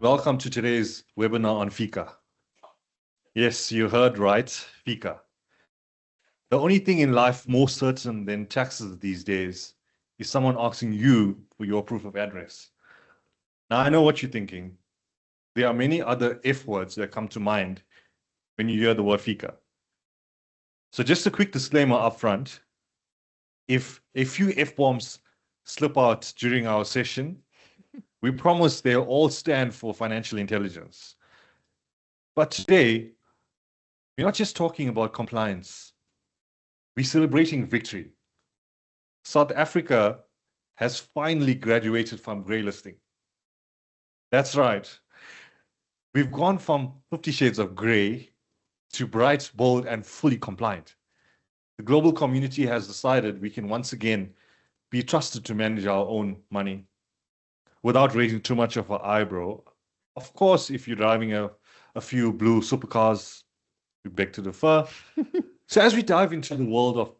Welcome to today's webinar on FICA. Yes, you heard right, FICA. The only thing in life more certain than taxes these days is someone asking you for your proof of address. Now, I know what you're thinking. There are many other F words that come to mind when you hear the word FICA. So just a quick disclaimer up front. If a few F-bombs slip out during our session, we promise they'll all stand for financial intelligence. But today, we're not just talking about compliance. We're celebrating victory. South Africa has finally graduated from grey listing. That's right. We've gone from 50 shades of grey to bright, bold, and fully compliant. The global community has decided we can once again be trusted to manage our own money without raising too much of an eyebrow. Of course, if you're driving a few blue supercars, we beg to differ. So as we dive into the world of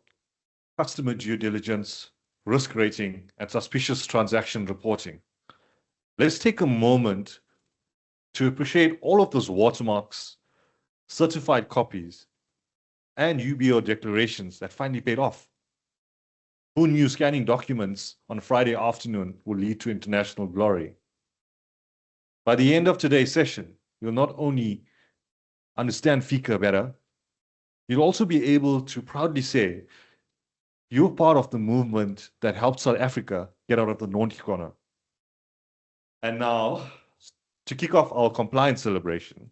customer due diligence, risk rating, and suspicious transaction reporting, let's take a moment to appreciate all of those watermarks, certified copies, and UBO declarations that finally paid off. Who knew scanning documents on a Friday afternoon would lead to international glory? By the end of today's session, you'll not only understand FICA better, you'll also be able to proudly say you're part of the movement that helped South Africa get out of the naughty corner. And now, to kick off our compliance celebration,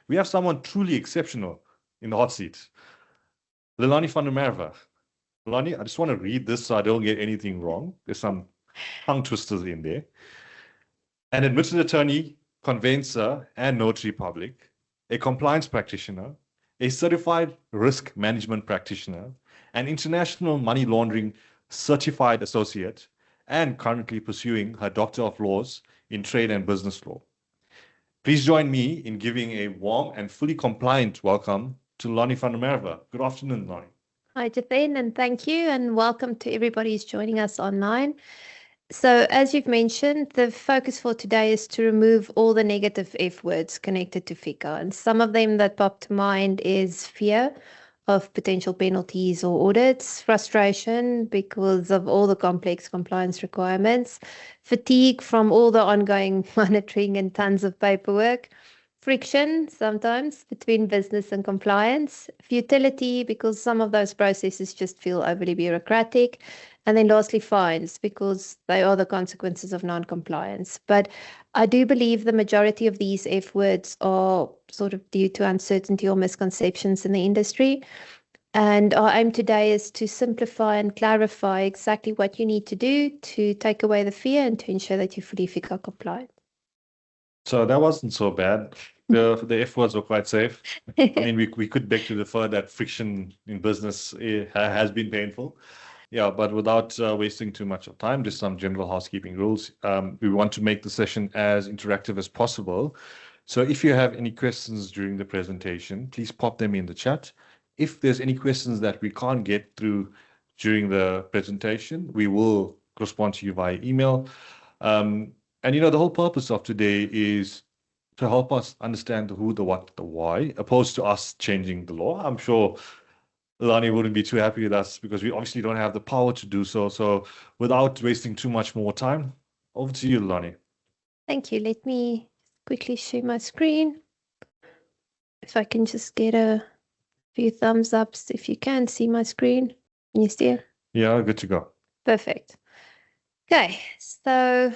we have someone truly exceptional in the hot seat, Lelani van der Merwe. Lelani, I just want to read this so I don't get anything wrong. There's some tongue twisters in there. An admitted attorney, conveyancer, and notary public, a compliance practitioner, a certified risk management practitioner, an international money laundering certified associate, and currently pursuing her Doctor of Laws in Trade and Business Law. Please join me in giving a warm and fully compliant welcome to Lelani van der Merwe. Good afternoon, Lelani. Hi, Jeethen, and thank you, and welcome to everybody who's joining us online. So, as you've mentioned, the focus for today is to remove all the negative F words connected to FICA, and some of them that pop to mind is fear of potential penalties or audits, frustration because of all the complex compliance requirements, fatigue from all the ongoing monitoring and tons of paperwork, friction sometimes between business and compliance, futility because some of those processes just feel overly bureaucratic, and then lastly fines because they are the consequences of non-compliance. But I do believe the majority of these F words are sort of due to uncertainty or misconceptions in the industry. And our aim today is to simplify and clarify exactly what you need to do to take away the fear and to ensure that you're fully FICA compliant. So that wasn't so bad. The F words were quite safe. I mean, we could beg to differ that friction in business has been painful. Yeah, but without wasting too much of time, just some general housekeeping rules. We want to make the session as interactive as possible. So if you have any questions during the presentation, please pop them in the chat. If there's any questions that we can't get through during the presentation, we will respond to you via email. And you know, the whole purpose of today is to help us understand the who, the what, the why, opposed to us changing the law. I'm sure Lelani wouldn't be too happy with us because we obviously don't have the power to do so. So without wasting too much more time, over to you, Lelani. Thank you. Let me quickly share my screen. If I can just get a few thumbs ups if you can see my screen. Can you see it? Yeah, good to go. Perfect. Okay, so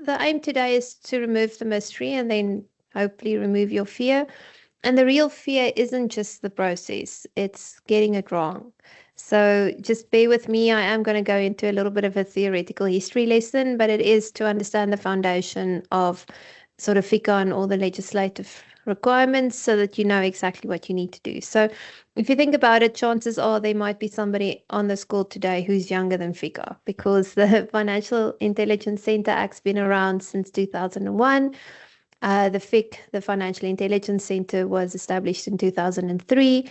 the aim today is to remove the mystery and then hopefully remove your fear. And the real fear isn't just the process, it's getting it wrong. So just bear with me. I am going to go into a little bit of a theoretical history lesson, but it is to understand the foundation of sort of FICA and all the legislative requirements so that you know exactly what you need to do. So if you think about it, chances are there might be somebody on this call today who's younger than FICA because the Financial Intelligence Center Act's been around since 2001. The FIC, the Financial Intelligence Center, was established in 2003,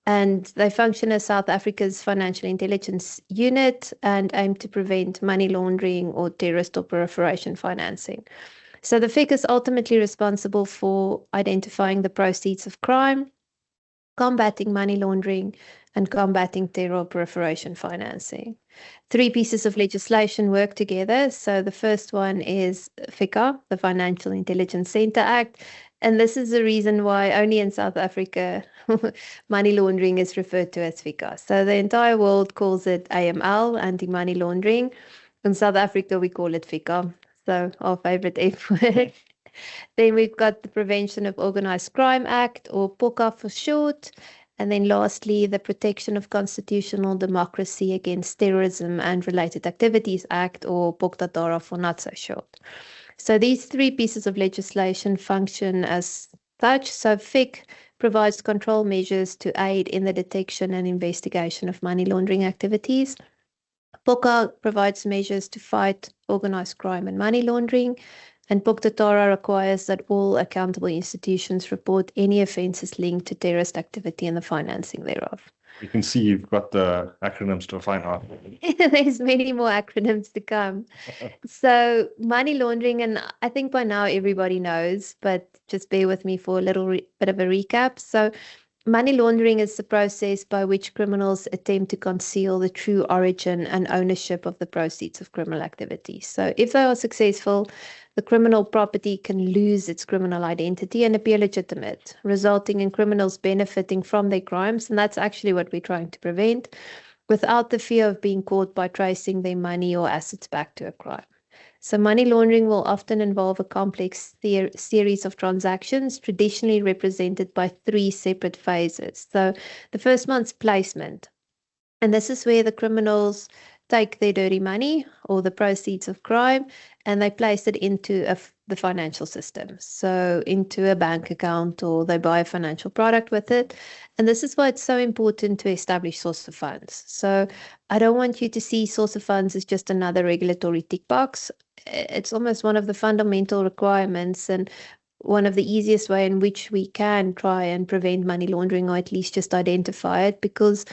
and they function as South Africa's financial intelligence unit and aim to prevent money laundering or terrorist or proliferation financing. So the FICA is ultimately responsible for identifying the proceeds of crime, combating money laundering, and combating terror or proliferation financing. Three pieces of legislation work together. So the first one is FICA, the Financial Intelligence Center Act. And this is the reason why only in South Africa money laundering is referred to as FICA. So the entire world calls it AML, anti-money laundering. In South Africa, we call it FICA. So our favorite F word. Then we've got the Prevention of Organised Crime Act, or POCA for short. And then lastly, the Protection of Constitutional Democracy Against Terrorism and Related Activities Act, or POCDATARA for not so short. So these three pieces of legislation function as such. So FIC provides control measures to aid in the detection and investigation of money laundering activities. POCA provides measures to fight organized crime and money laundering. And POCDATARA requires that all accountable institutions report any offences linked to terrorist activity and the financing thereof. You can see you've got the acronyms to find out. There's many more acronyms to come. So money laundering, and I think by now everybody knows, but just bear with me for a little bit of a recap. So money laundering is the process by which criminals attempt to conceal the true origin and ownership of the proceeds of criminal activity. So if they are successful, the criminal property can lose its criminal identity and appear legitimate, resulting in criminals benefiting from their crimes. And that's actually what we're trying to prevent, without the fear of being caught by tracing their money or assets back to a crime. So money laundering will often involve a complex series of transactions, traditionally represented by three separate phases. So the first one's placement. And this is where the criminals take their dirty money or the proceeds of crime and they place it into the financial system. So into a bank account, or they buy a financial product with it. And this is why it's so important to establish source of funds. So I don't want you to see source of funds as just another regulatory tick box. It's almost one of the fundamental requirements and one of the easiest way in which we can try and prevent money laundering, or at least just identify it, because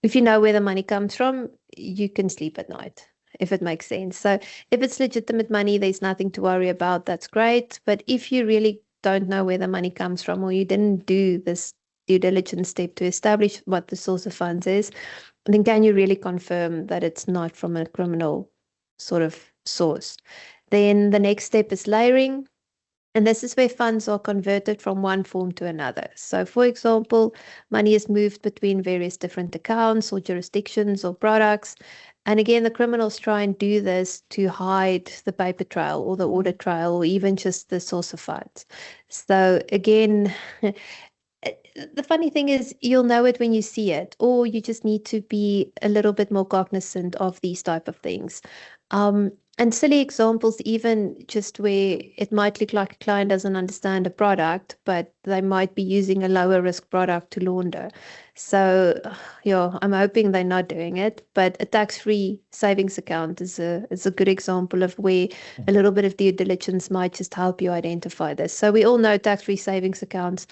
if you know where the money comes from, you can sleep at night, if it makes sense. So if it's legitimate money, there's nothing to worry about. That's great. But if you really don't know where the money comes from, or you didn't do this due diligence step to establish what the source of funds is, then can you really confirm that it's not from a criminal sort of source? Then the next step is layering. And this is where funds are converted from one form to another. So, for example, money is moved between various different accounts or jurisdictions or products. And again, the criminals try and do this to hide the paper trail or the audit trail, or even just the source of funds. So again, the funny thing is you'll know it when you see it, or you just need to be a little bit more cognizant of these type of things. And silly examples, even just where it might look like a client doesn't understand a product, but they might be using a lower risk product to launder. So, yeah, I'm hoping they're not doing it, but a tax-free savings account is a good example of where a little bit of due diligence might just help you identify this. So we all know tax-free savings accounts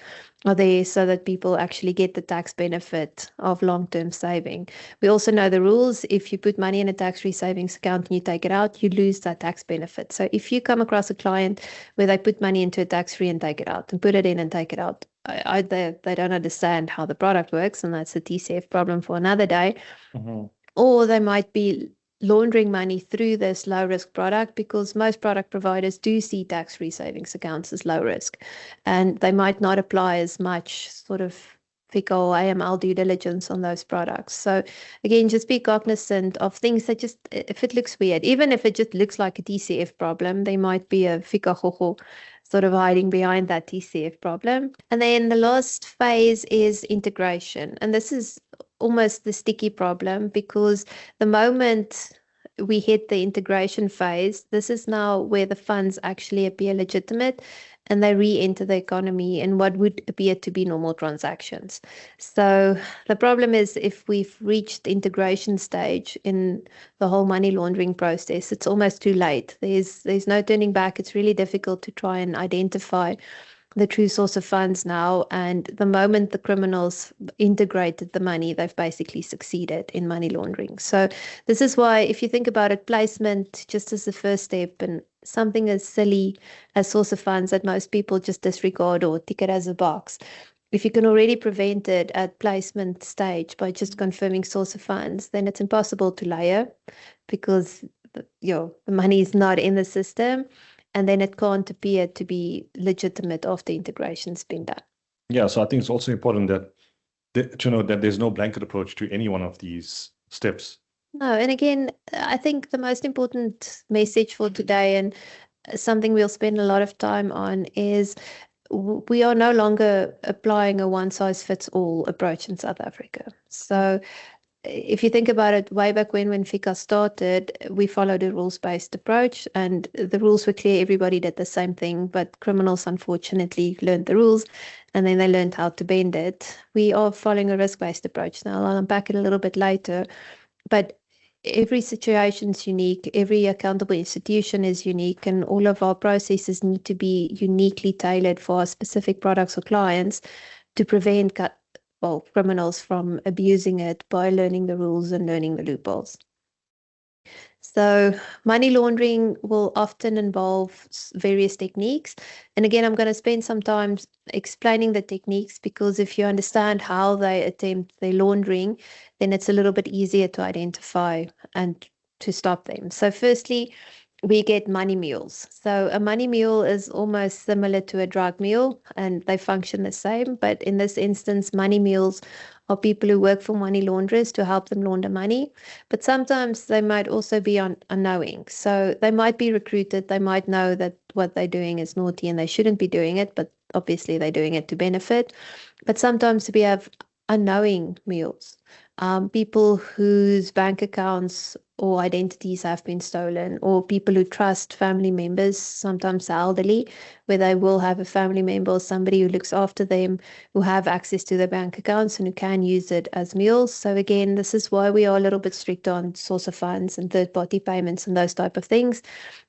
are there so that people actually get the tax benefit of long-term saving. We also know the rules. If you put money in a tax-free savings account and you take it out, you lose that tax benefit. So if you come across a client where they put money into a tax-free and take it out, and put it in and take it out, they don't understand how the product works, and that's a TCF problem for another day. Mm-hmm. Or they might be laundering money through this low risk product, because most product providers do see tax-free savings accounts as low risk, and they might not apply as much sort of FICA or AML due diligence on those products. So again, just be cognizant of things that just, if it looks weird, even if it just looks like a TCF problem, there might be a FICA hoho sort of hiding behind that TCF problem. And then the last phase is integration. And this is almost the sticky problem, because the moment we hit the integration phase, this is now where the funds actually appear legitimate and they re-enter the economy in what would appear to be normal transactions. So the problem is, if we've reached the integration stage in the whole money laundering process, it's almost too late. There's no turning back. It's really difficult to try and identify the true source of funds now. And the moment the criminals integrated the money, they've basically succeeded in money laundering. So this is why, if you think about it, placement just as the first step, and something as silly as source of funds that most people just disregard or tick it as a box. If you can already prevent it at placement stage by just confirming source of funds, then it's impossible to layer, because the money is not in the system, and then it can't appear to be legitimate after integration's been done. Yeah, so I think it's also important that there's no blanket approach to any one of these steps. No, and again, I think the most important message for today, and something we'll spend a lot of time on, is we are no longer applying a one-size-fits-all approach in South Africa. So if you think about it, way back when FICA started, we followed a rules-based approach, and the rules were clear. Everybody did the same thing, but criminals, unfortunately, learned the rules, and then they learned how to bend it. We are following a risk-based approach now. I'll unpack it a little bit later, but every situation is unique. Every accountable institution is unique, and all of our processes need to be uniquely tailored for our specific products or clients to prevent criminals from abusing it by learning the rules and learning the loopholes. So money laundering will often involve various techniques. And again, I'm going to spend some time explaining the techniques, because if you understand how they attempt their laundering, then it's a little bit easier to identify and to stop them. So firstly, we get money mules. So a money mule is almost similar to a drug mule, and they function the same. But in this instance, money mules are people who work for money launderers to help them launder money. But sometimes they might also be unknowing. So they might be recruited. They might know that what they're doing is naughty and they shouldn't be doing it, but obviously they're doing it to benefit. But sometimes we have unknowing mules, people whose bank accounts or identities have been stolen, or people who trust family members, sometimes elderly, where they will have a family member or somebody who looks after them, who have access to their bank accounts and who can use it as mules. So again, this is why we are a little bit strict on source of funds and third-party payments and those type of things.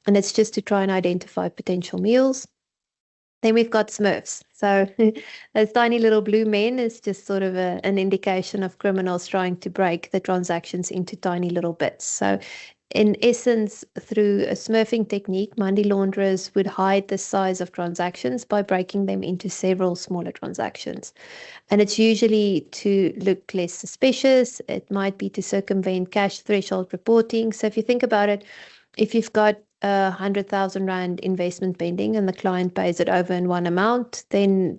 And it's just to try and identify potential mules. Then we've got Smurfs. So those tiny little blue men is just sort of an indication of criminals trying to break the transactions into tiny little bits. So in essence, through a smurfing technique, money launderers would hide the size of transactions by breaking them into several smaller transactions. And it's usually to look less suspicious. It might be to circumvent cash threshold reporting. So if you think about it, if you've got 100,000 Rand investment pending and the client pays it over in one amount, then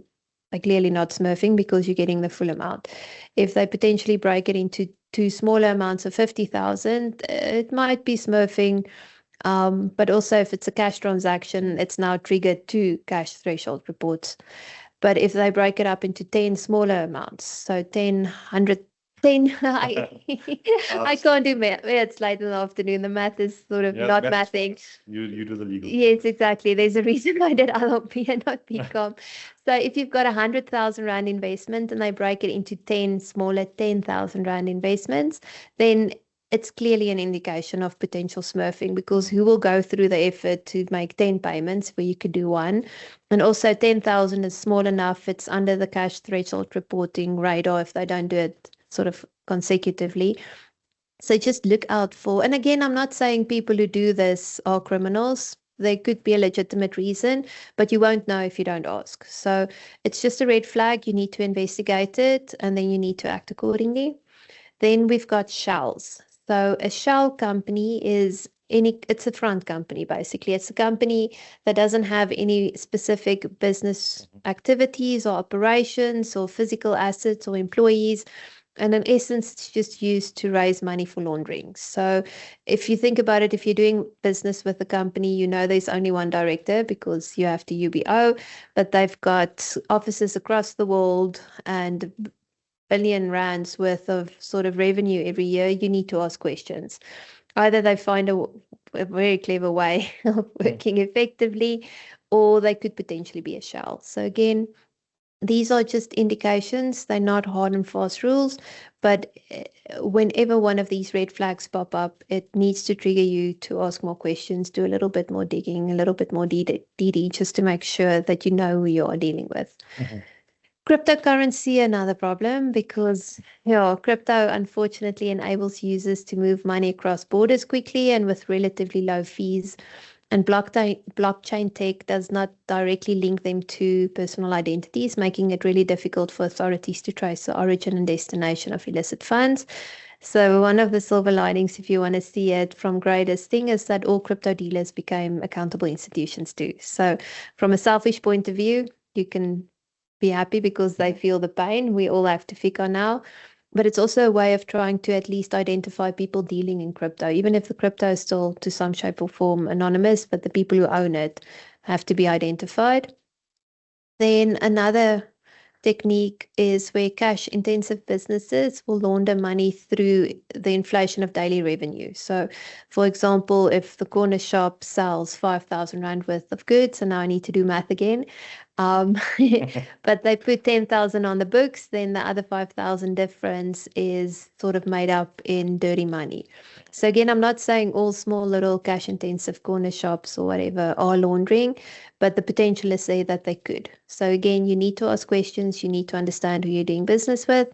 they're clearly not smurfing, because you're getting the full amount. If they potentially break it into two smaller amounts of 50,000, it might be smurfing. But also if it's a cash transaction, it's now triggered 2 cash threshold reports. But if they break it up into 10 smaller amounts, so 10, 100, 10, I can't do math. It's late in the afternoon. The math is sort of not mathing. You do the legal. Yes, exactly. There's a reason I did LLP and not BCom. So if you've got 100,000 Rand investment and they break it into 10 smaller 10,000 Rand investments, then it's clearly an indication of potential smurfing, because who will go through the effort to make 10 payments where you could do one? And also 10,000 is small enough. It's under the cash threshold reporting radar if they don't do it sort of consecutively. So just look out for, and again, I'm not saying people who do this are criminals. There could be a legitimate reason, but you won't know if you don't ask. So it's just a red flag. You need to investigate it, and then you need to act accordingly. Then we've got shells. So a shell company it's a front company, basically. It's a company that doesn't have any specific business activities or operations or physical assets or employees. And in essence, it's just used to raise money for laundering. So if you think about it, if you're doing business with a company, you know there's only one director because you have to UBO, but they've got offices across the world and billion rands worth of sort of revenue every year. You need to ask questions. Either they find a very clever way of working effectively, or they could potentially be a shell. So again, These are just indications. They're not hard and fast rules, but whenever one of these red flags pop up, it needs to trigger you to ask more questions, do a little bit more digging, a little bit more DD, just to make sure that you know who you are dealing with. Cryptocurrency, another problem, because crypto unfortunately enables users to move money across borders quickly and with relatively low fees. And blockchain tech does not directly link them to personal identities, making it really difficult for authorities to trace the origin and destination of illicit funds. So one of the silver linings, if you want to see it from greatest thing, is that all crypto dealers became accountable institutions too. So from a selfish point of view, you can be happy because they feel the pain. We all have to FICA now. But it's also a way of trying to at least identify people dealing in crypto, even if the crypto is still to some shape or form anonymous, but the people who own it have to be identified. Then another technique is where cash-intensive businesses will launder money through the inflation of daily revenue. So, for example, if the corner shop sells 5,000 Rand worth of goods, and now I need to do math again, but they put 10,000 on the books, then the other 5,000 difference is sort of made up in dirty money. So again, I'm not saying all small little cash intensive corner shops or whatever are laundering, but the potential is there that they could. So again, you need to ask questions, you need to understand who you're doing business with.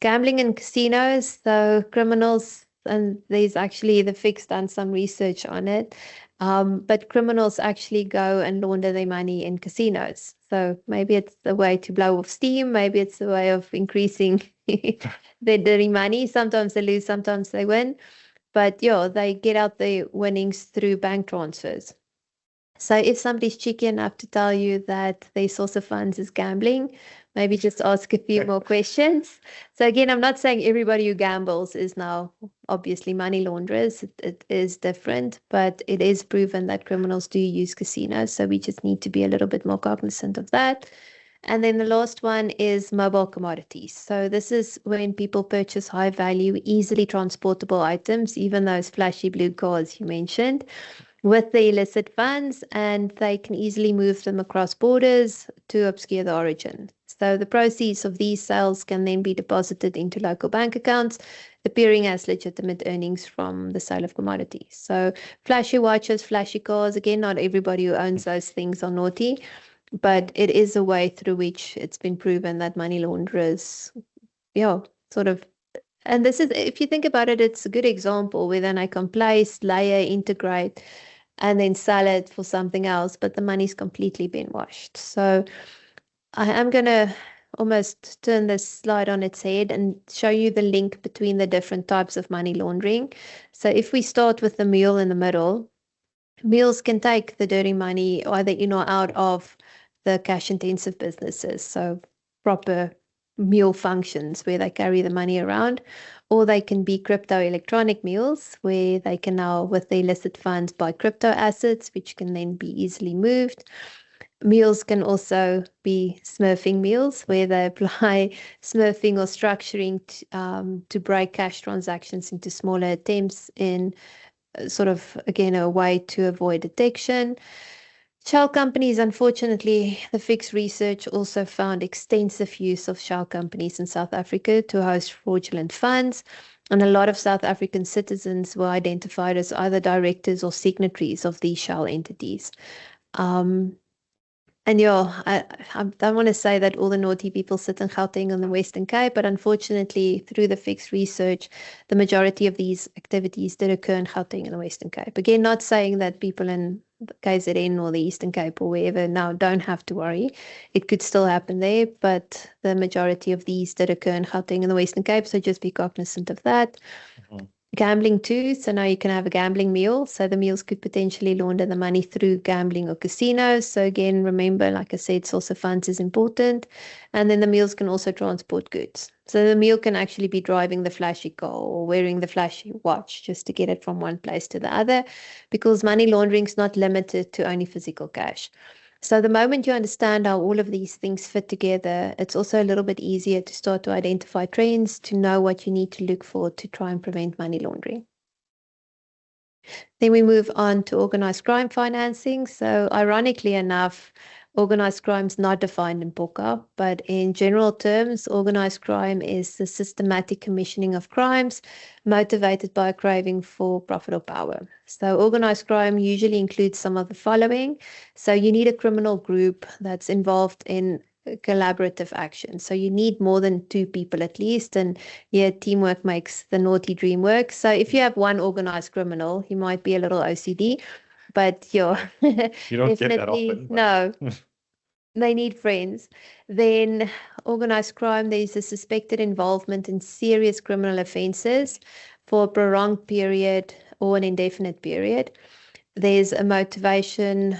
Gambling and casinos, so criminals, and there's actually the FIC's done some research on it. But criminals actually go and launder their money in casinos. So maybe it's a way to blow off steam. Maybe it's a way of increasing their dirty money. Sometimes they lose, sometimes they win. But yeah, they get out the winnings through bank transfers. So if somebody's cheeky enough to tell you that their source of funds is gambling, maybe just ask a few more questions. So again, I'm not saying everybody who gambles is now obviously money launderers. It is different, but it is proven that criminals do use casinos. So we just need to be a little bit more cognizant of that. And then the last one is mobile commodities. So this is when people purchase high value, easily transportable items, even those flashy blue cars you mentioned, with the illicit funds, and they can easily move them across borders to obscure the origin. So the proceeds of these sales can then be deposited into local bank accounts, appearing as legitimate earnings from the sale of commodities. So flashy watches, flashy cars, again, not everybody who owns those things are naughty, but it is a way through which it's been proven that money launderers, sort of. And this is, if you think about it, it's a good example where then I can place, layer, integrate, and then sell it for something else, but the money's completely been washed. So I am going to almost turn this slide on its head and show you the link between the different types of money laundering. So if we start with the mule in the middle, mules can take the dirty money either in or out of the cash intensive businesses. So proper mule functions where they carry the money around, or they can be crypto electronic mules where they can now, with the illicit funds, buy crypto assets, which can then be easily moved. Mules can also be smurfing mules where they apply smurfing or structuring to break cash transactions into smaller attempts in sort of, again, a way to avoid detection. Shell companies, unfortunately, the FIC's research also found extensive use of shell companies in South Africa to host fraudulent funds, and a lot of South African citizens were identified as either directors or signatories of these shell entities. And I don't want to say that all the naughty people sit in Gauteng on the Western Cape, but unfortunately, through the FIC's research, the majority of these activities did occur in Gauteng and the Western Cape. Again, not saying that people in the KZN or the Eastern Cape or wherever now don't have to worry. It could still happen there, but the majority of these did occur in Gauteng and the Western Cape, so just be cognizant of that. Gambling too, so now you can have a gambling mule. So the mules could potentially launder the money through gambling or casinos. So again, remember, like I said, source of funds is important. And then the mules can also transport goods. So the mule can actually be driving the flashy car or wearing the flashy watch just to get it from one place to the other, because money laundering is not limited to only physical cash. So the moment you understand how all of these things fit together, it's also a little bit easier to start to identify trends, to know what you need to look for to try and prevent money laundering. Then we move on to organized crime financing. So ironically enough, Organized crime is not defined in POCA, but in general terms, organized crime is the systematic commissioning of crimes motivated by a craving for profit or power. So organized crime usually includes some of the following. So you need a criminal group that's involved in collaborative action. So you need more than 2 people at least, and yeah, teamwork makes the naughty dream work. So if you have one organized criminal, he might be a little OCD, but yeah, You don't get that definitely often. no. They need friends. Then organized crime, there's a suspected involvement in serious criminal offenses for a prolonged period or an indefinite period. There's a motivation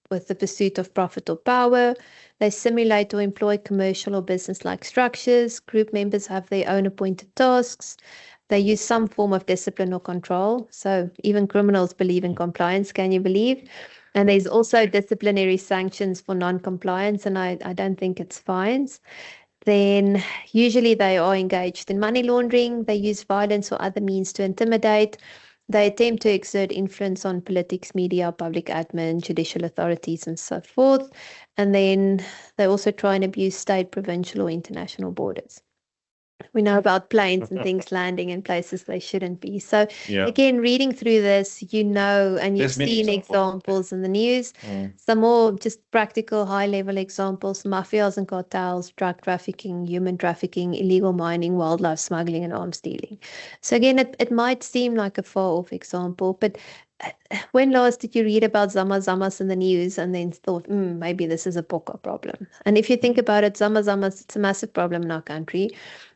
with the pursuit of profit or power. They simulate or employ commercial or business-like structures. Group members have their own appointed tasks. They use some form of discipline or control. So even criminals believe in compliance, can you believe? And there's also disciplinary sanctions for non-compliance, and I don't think it's fines. Then usually they are engaged in money laundering. They use violence or other means to intimidate. They attempt to exert influence on politics, media, public admin, judicial authorities, and so forth. And then they also try and abuse state, provincial, or international borders. We know about planes and things landing in places they shouldn't be. So Yeah. again, reading through this, you know, and you've There's many seen examples in the news. Some more just practical high-level examples: mafias and cartels, drug trafficking, human trafficking, illegal mining, wildlife smuggling, and arms dealing. So again, it might seem like a far-off example, but when last did you read about Zamas in the news and then thought, maybe this is a POCA problem? And if you think about it, Zamas, it's a massive problem in our country.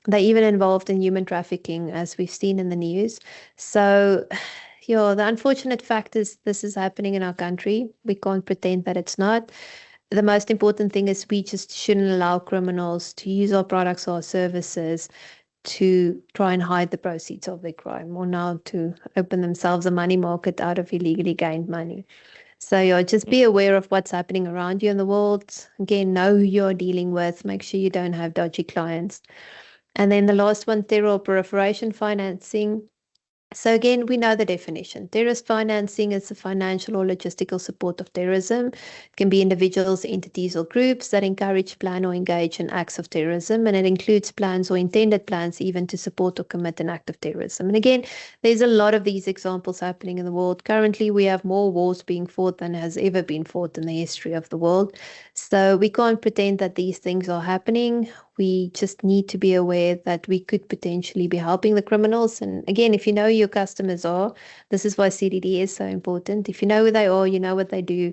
They're even involved in human trafficking, as we've seen in the news. So, yeah, the unfortunate fact is this is happening in our country. We can't pretend that it's not. The most important thing is we just shouldn't allow criminals to use our products or our services to try and hide the proceeds of their crime, or now to open themselves a money market out of illegally gained money. So yeah, just be aware of what's happening around you in the world. Again, know who you're dealing with. Make sure you don't have dodgy clients. And then the last one, terror or proliferation financing. So again, we know the definition. Terrorist financing is the financial or logistical support of terrorism. It can be individuals, entities, or groups that encourage, plan, or engage in acts of terrorism. And it includes plans or intended plans even to support or commit an act of terrorism. And again, there's a lot of these examples happening in the world. Currently, we have more wars being fought than has ever been fought in the history of the world. So we can't pretend that these things are happening. We just need to be aware that we could potentially be helping the criminals. And again, if you know who your customers are, this is why CDD is so important. If you know who they are, you know what they do,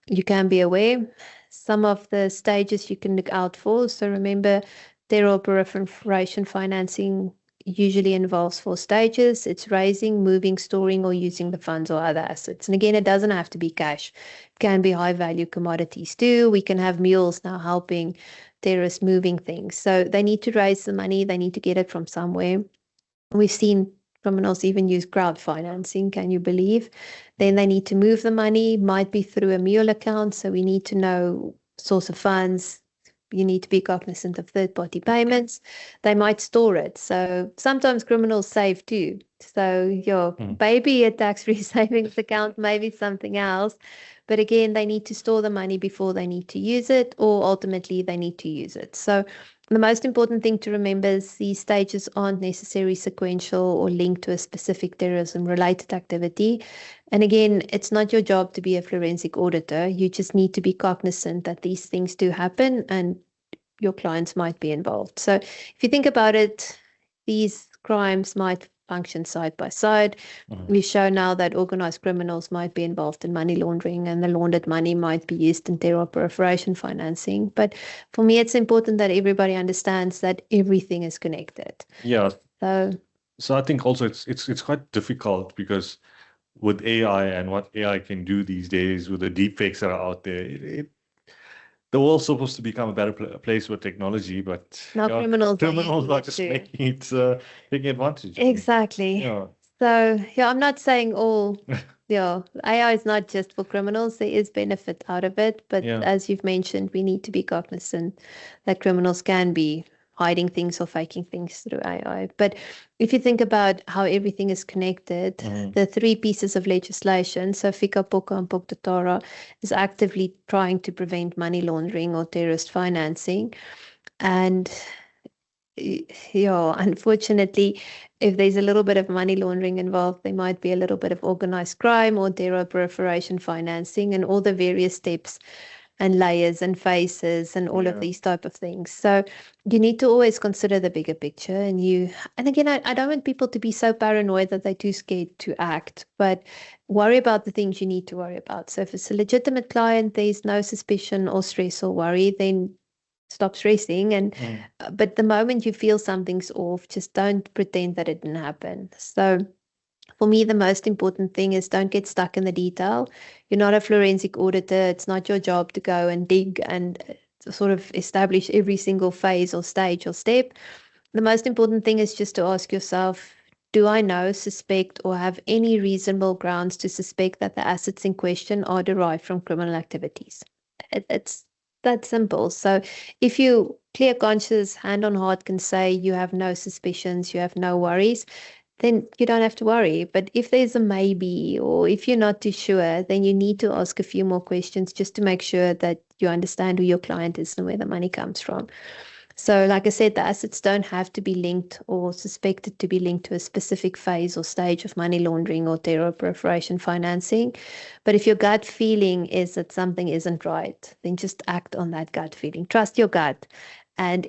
you can be aware. Some of the stages you can look out for. So remember, terror or proliferation financing usually involves 4 stages. It's raising, moving, storing, or using the funds or other assets. And again, it doesn't have to be cash. It can be high value commodities too. We can have mules now helping terrorists moving things. So they need to raise the money. They need to get it from somewhere. We've seen criminals even use crowd financing. Can you believe? Then they need to move the money, might be through a mule account. So we need to know source of funds. You need to be cognizant of third-party payments. They might store it. So sometimes criminals save too. So your maybe a tax-free savings account, maybe something else. But again, they need to store the money before they need to use it, or ultimately they need to use it. So the most important thing to remember is these stages aren't necessarily sequential or linked to a specific terrorism-related activity. And again, it's not your job to be a forensic auditor. You just need to be cognizant that these things do happen and your clients might be involved. So if you think about it, these crimes might function side by side. We show now that organized criminals might be involved in money laundering, and the laundered money might be used in terror proliferation financing. But for me, it's important that everybody understands that everything is connected. Yeah. So I think also it's quite difficult because with AI and what AI can do these days with the deepfakes that are out there, the world's supposed to become a better place with technology, but now criminals are just making it taking advantage. Exactly. Yeah. So yeah, I'm not saying all AI is not just for criminals. There is benefit out of it, but as you've mentioned, we need to be cognizant that criminals can be hiding things or faking things through AI. But if you think about how everything is connected, the three pieces of legislation, so FICA, POCA, and POCDATARA, is actively trying to prevent money laundering or terrorist financing. And unfortunately, if there's a little bit of money laundering involved, there might be a little bit of organized crime or proliferation financing and all the various steps and layers and phases and all of these type of things. So you need to always consider the bigger picture. And again, I don't want people to be so paranoid that they're too scared to act, but worry about the things you need to worry about. So if it's a legitimate client, there's no suspicion or stress or worry, then stop stressing. But the moment you feel something's off, just don't pretend that it didn't happen. So for me, the most important thing is don't get stuck in the detail. You're not a forensic auditor. It's not your job to go and dig and sort of establish every single phase or stage or step. The most important thing is just to ask yourself, do I know, suspect, or have any reasonable grounds to suspect that the assets in question are derived from criminal activities? It's that simple. So if you clear conscious, hand on heart can say you have no suspicions, you have no worries, then you don't have to worry. But if there's a maybe, or if you're not too sure, then you need to ask a few more questions just to make sure that you understand who your client is and where the money comes from. So like I said, the assets don't have to be linked or suspected to be linked to a specific phase or stage of money laundering or terror proliferation financing. But if your gut feeling is that something isn't right, then just act on that gut feeling. Trust your gut. And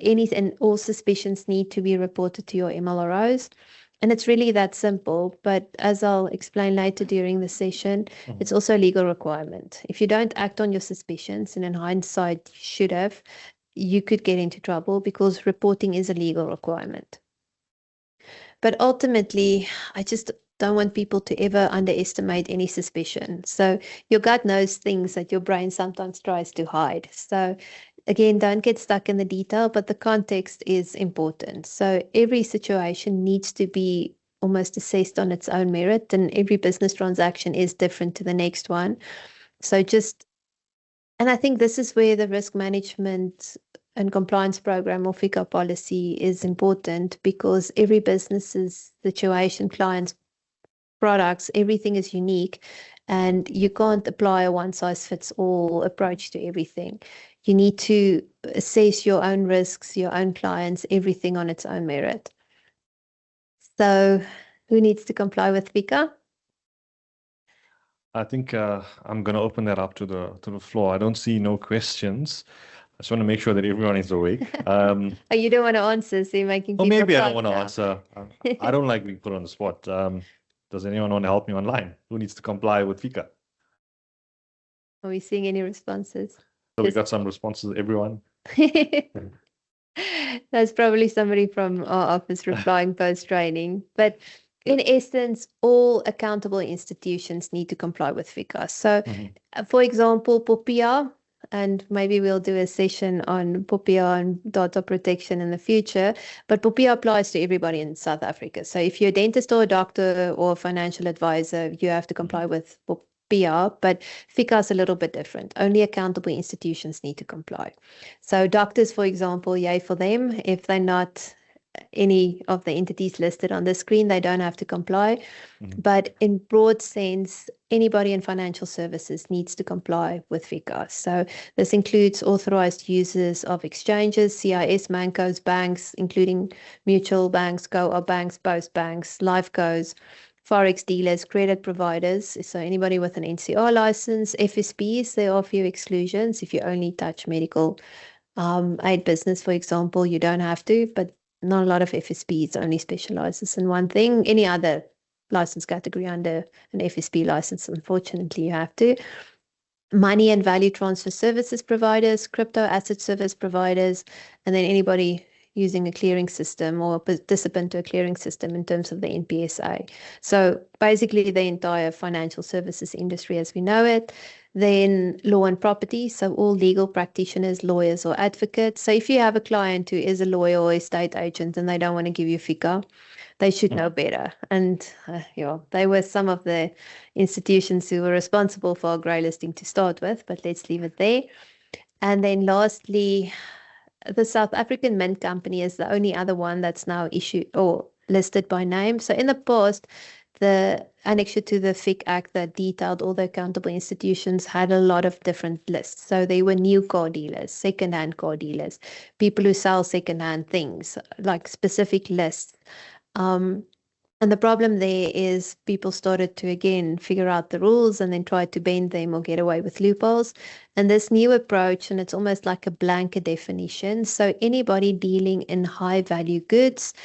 all suspicions need to be reported to your MLROs. And it's really that simple. But as I'll explain later during the session, it's also a legal requirement. If you don't act on your suspicions, and in hindsight, you should have, you could get into trouble because reporting is a legal requirement. But ultimately, I just don't want people to ever underestimate any suspicion. So your gut knows things that your brain sometimes tries to hide. So again, don't get stuck in the detail, but the context is important. So every situation needs to be almost assessed on its own merit, and every business transaction is different to the next one. So and I think this is where the risk management and compliance program or FICA policy is important, because every business's situation, clients, products, everything is unique, and you can't apply a one-size-fits-all approach to everything. You need to assess your own risks, your own clients, everything on its own merit. So who needs to comply with FICA? I think I'm going to open that up to the floor. I don't see no questions. I just want to make sure that everyone is awake. Oh, you don't want to answer, so you're making people maybe I don't talk want to now. answer. I don't like being put on the spot. Does anyone want to help me online? Who needs to comply with FICA? Are we seeing any responses? So we got some responses, everyone. That's probably somebody from our office replying post-training. But in essence, all accountable institutions need to comply with FICA. So, for example, POPIA, and maybe we'll do a session on POPIA and data protection in the future, but POPIA applies to everybody in South Africa. So if you're a dentist or a doctor or a financial advisor, you have to comply with POPIA, but FICA is a little bit different. Only accountable institutions need to comply. So doctors, for example, yay for them. If they're not any of the entities listed on the screen, they don't have to comply. But in broad sense, anybody in financial services needs to comply with FICA. So this includes authorized users of exchanges, CIS, Mancos, banks, including mutual banks, co-op banks, post banks, life cos, forex dealers, credit providers. So anybody with an NCR license, FSPs, there are a few exclusions. If you only touch medical aid business, for example, you don't have to, but not a lot of FSPs only specializes in one thing. Any other license category under an FSP license, unfortunately, you have to. Money and value transfer services providers, crypto asset service providers, and then anybody using a clearing system or a participant to a clearing system in terms of the NPSA. So basically the entire financial services industry as we know it. Then law and property, so all legal practitioners, lawyers or advocates. So if you have a client who is a lawyer or estate agent and they don't want to give you FICA, they should know better. And they were some of the institutions who were responsible for our grey listing to start with, but let's leave it there. And then lastly, the South African Mint Company is the only other one that's now issued or listed by name. So in the past, the annexure to the FIC Act that detailed all the accountable institutions had a lot of different lists. So they were new car dealers, second-hand car dealers, people who sell second-hand things, like specific lists. And the problem there is people started to, again, figure out the rules and then try to bend them or get away with loopholes. And this new approach, and it's almost like a blanket definition. So anybody dealing in high value goods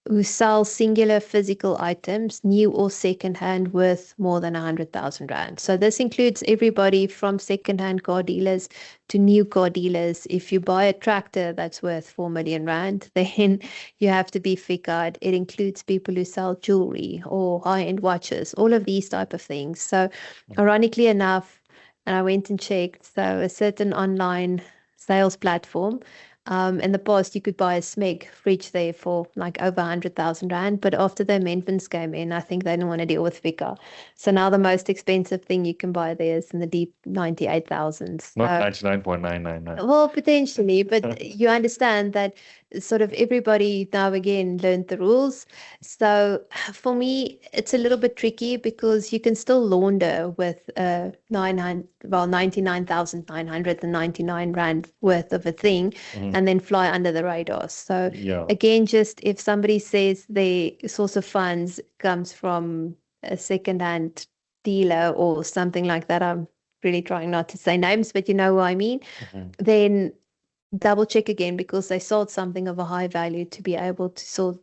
who sell singular physical items, new or second-hand, worth more than 100,000 Rand. So this includes everybody from second-hand car dealers to new car dealers. If you buy a tractor that's worth 4 million Rand, then you have to be FICA'd. It includes people who sell jewelry or high-end watches, all of these type of things. So ironically enough, and I went and checked, so a certain online sales platform, in the past, you could buy a SMEG fridge there for like over 100,000 Rand, but after the amendments came in, I think they didn't want to deal with FICA. So now the most expensive thing you can buy there is in the deep 98,000s. Not 99.999. Well, potentially, but you understand that sort of everybody now again learned the rules. So for me, it's a little bit tricky because you can still launder with 99,999 Rand worth of a thing and then fly under the radar. So again, just if somebody says the source of funds comes from a second-hand dealer or something like that, I'm really trying not to say names, but you know what I mean, then double check again because they sold something of a high value to be able to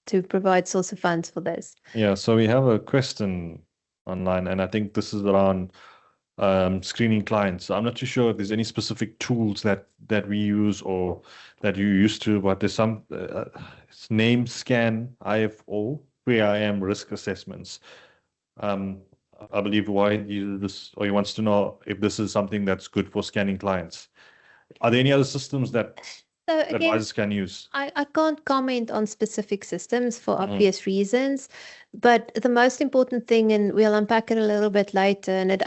to provide source of funds for this. Yeah, so we have a question online, and I think this is around screening clients. I'm not too sure if there's any specific tools that we use or that you used to, but there's some name scan IFO where I am risk assessments. I believe why you this, or he wants to know if this is something that's good for scanning clients. Are there any other systems that advisors can use? I can't comment on specific systems for obvious reasons, but the most important thing, and we'll unpack it a little bit later, and it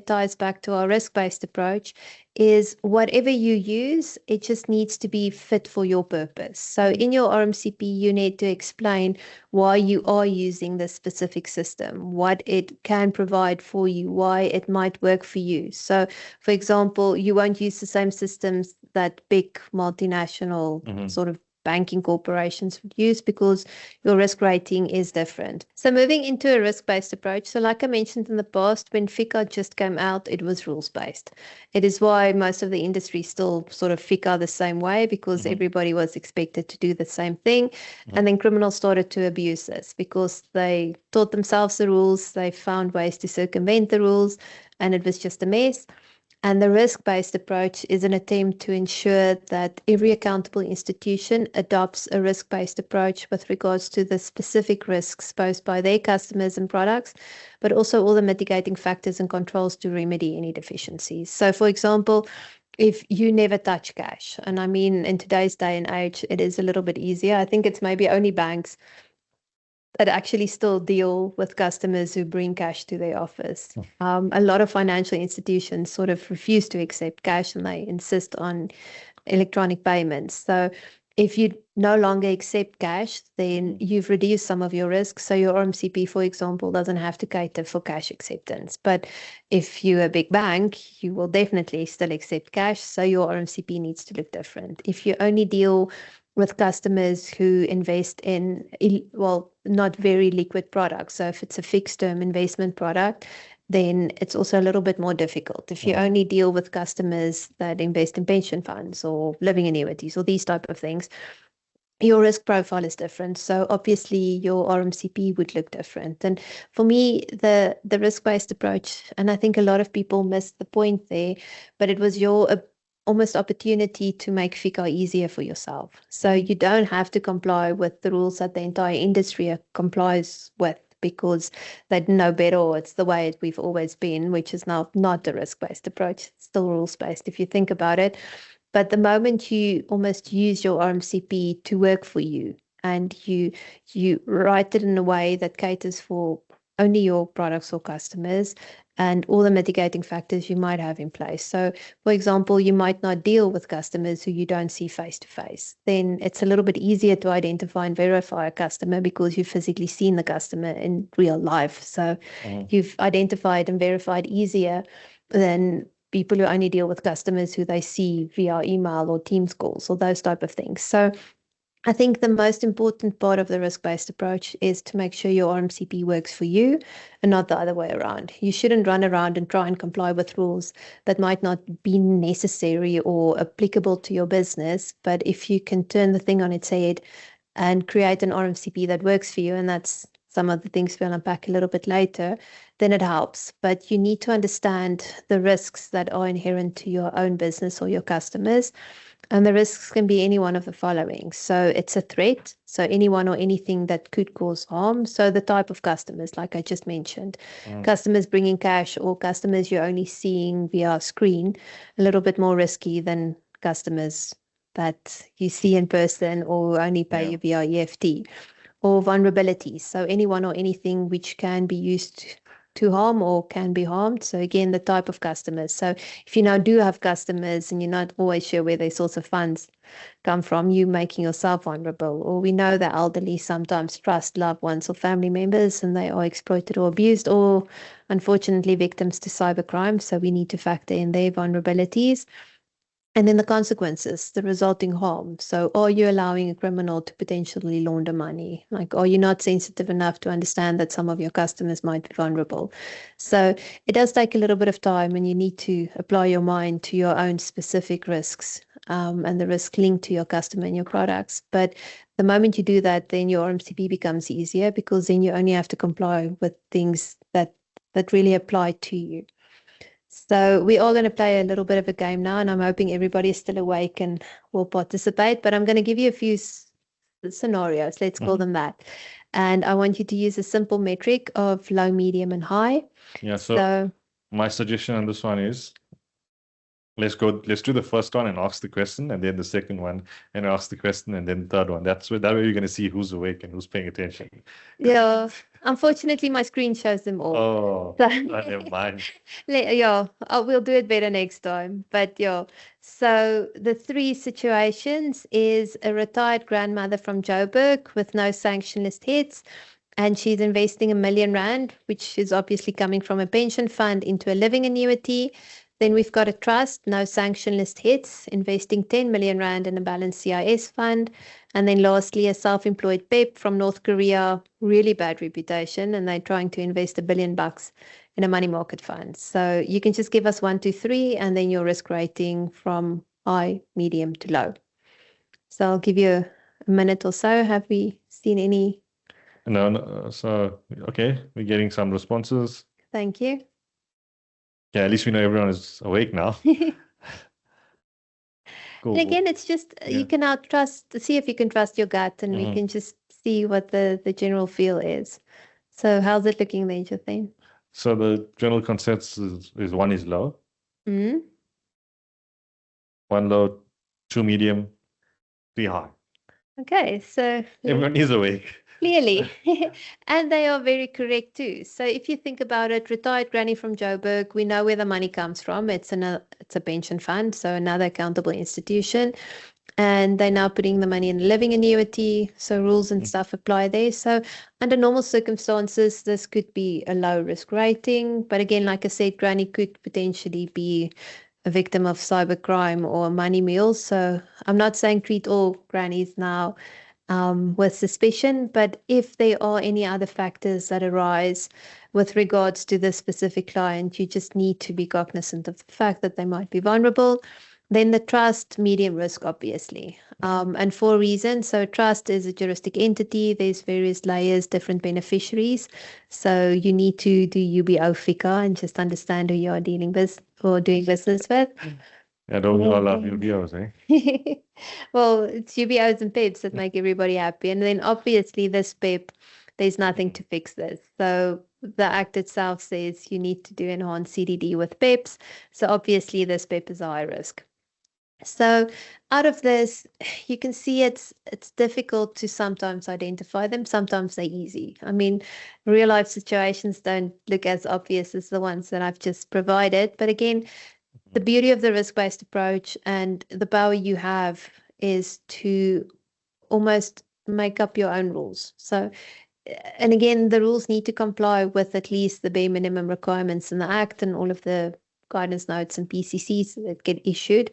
ties back to our risk-based approach, is whatever you use, it just needs to be fit for your purpose. So in your RMCP, you need to explain why you are using this specific system, what it can provide for you, why it might work for you. So, for example, you won't use the same systems that big multinational sort of banking corporations would use because your risk rating is different. So moving into a risk-based approach, so like I mentioned in the past, when FICA just came out, it was rules-based. It is why most of the industry still sort of FICA the same way because everybody was expected to do the same thing. And then criminals started to abuse this because they taught themselves the rules, they found ways to circumvent the rules, and it was just a mess. And the risk-based approach is an attempt to ensure that every accountable institution adopts a risk-based approach with regards to the specific risks posed by their customers and products, but also all the mitigating factors and controls to remedy any deficiencies. So, for example, if you never touch cash, and I mean, in today's day and age, it is a little bit easier. I think it's maybe only banks that actually still deal with customers who bring cash to their office. A lot of financial institutions sort of refuse to accept cash and they insist on electronic payments. So if you no longer accept cash, then you've reduced some of your risk. So your RMCP, for example, doesn't have to cater for cash acceptance. But if you're a big bank, you will definitely still accept cash. So your RMCP needs to look different. If you only deal with customers who invest in, not very liquid products. So if it's a fixed term investment product, then it's also a little bit more difficult. If you only deal with customers that invest in pension funds or living annuities or these type of things, your risk profile is different. So obviously your RMCP would look different. And for me, the risk-based approach, and I think a lot of people missed the point there, but it was your almost opportunity to make FICA easier for yourself. So you don't have to comply with the rules that the entire industry complies with because they know better, or it's the way we've always been, which is now not a risk-based approach. It's still rules-based if you think about it. But the moment you almost use your RMCP to work for you and you write it in a way that caters for only your products or customers, and all the mitigating factors you might have in place. So, for example, you might not deal with customers who you don't see face to face. Then it's a little bit easier to identify and verify a customer because you've physically seen the customer in real life. So you've identified and verified easier than people who only deal with customers who they see via email or Teams calls or those type of things. So I think the most important part of the risk-based approach is to make sure your RMCP works for you and not the other way around. You shouldn't run around and try and comply with rules that might not be necessary or applicable to your business. But if you can turn the thing on its head and create an RMCP that works for you, and that's some of the things we'll unpack a little bit later, then it helps. But you need to understand the risks that are inherent to your own business or your customers. And the risks can be any one of the following. So it's a threat. So anyone or anything that could cause harm. So the type of customers, like I just mentioned, customers bringing cash or customers you're only seeing via screen, a little bit more risky than customers that you see in person or only pay you via EFT. Or vulnerabilities. So anyone or anything which can be used to harm or can be harmed. So again, the type of customers. So if you now do have customers and you're not always sure where their source of funds come from, you making yourself vulnerable. Or we know that elderly sometimes trust loved ones or family members and they are exploited or abused or unfortunately victims to cybercrime. So we need to factor in their vulnerabilities. And then the consequences, the resulting harm. So are you allowing a criminal to potentially launder money? Like, are you not sensitive enough to understand that some of your customers might be vulnerable? So it does take a little bit of time and you need to apply your mind to your own specific risks and the risk linked to your customer and your products. But the moment you do that, then your RMCP becomes easier because then you only have to comply with things that really apply to you. So we're all going to play a little bit of a game now, and I'm hoping everybody is still awake and will participate. But I'm going to give you a few scenarios, let's call them that. And I want you to use a simple metric of low, medium, and high. Yeah, so my suggestion on this one is let's do the first one and ask the question, and then the second one and ask the question, and then the third one. That way you're going to see who's awake and who's paying attention. Yeah, unfortunately, my screen shows them all. Oh, So, never mind. Yeah, we'll do it better next time. But yeah, so the three situations is a retired grandmother from Joburg with no sanction list hits, and she's investing R1 million, which is obviously coming from a pension fund into a living annuity. Then we've got a trust, no sanction list hits, investing R10 million in a balanced CIS fund. And then lastly, a self-employed PEP from North Korea, really bad reputation, and they're trying to invest $1 billion in a money market fund. So you can just give us 1, 2, 3, and then your risk rating from high, medium to low. So I'll give you a minute or so. Have we seen any? No. So, okay, we're getting some responses. Thank you. Yeah, at least we know everyone is awake now. Cool. And again, it's just you can now see if you can trust your gut, and we can just see what the general feel is. So how's it looking there, Jeethen? So the general consensus is 1 is low, 1 low, 2 medium, 3 high. Okay, so everyone is awake. Clearly, and they are very correct too. So if you think about it, retired granny from Joburg, we know where the money comes from. It's a pension fund, so another accountable institution. And they're now putting the money in a living annuity, so rules and stuff apply there. So under normal circumstances, this could be a low risk rating. But again, like I said, granny could potentially be a victim of cybercrime or money mules. So I'm not saying treat all grannies now with suspicion, but if there are any other factors that arise with regards to this specific client, you just need to be cognizant of the fact that they might be vulnerable. Then the trust, medium risk, obviously, and for a reason. So trust is a juristic entity. There's various layers, different beneficiaries. So you need to do UBO FICA and just understand who you are dealing with or doing business with. Yeah, don't we all love UBOs, eh? Well, it's UBOs and PEPs that make everybody happy. And then obviously this PEP, there's nothing to fix this. So the Act itself says you need to do enhanced CDD with PEPs. So obviously this PEP is a high risk. So out of this, you can see it's difficult to sometimes identify them. Sometimes they're easy. I mean, real life situations don't look as obvious as the ones that I've just provided. But again, the beauty of the risk-based approach and the power you have is to almost make up your own rules. So, and again, the rules need to comply with at least the bare minimum requirements in the Act and all of the guidance notes and PCCs that get issued.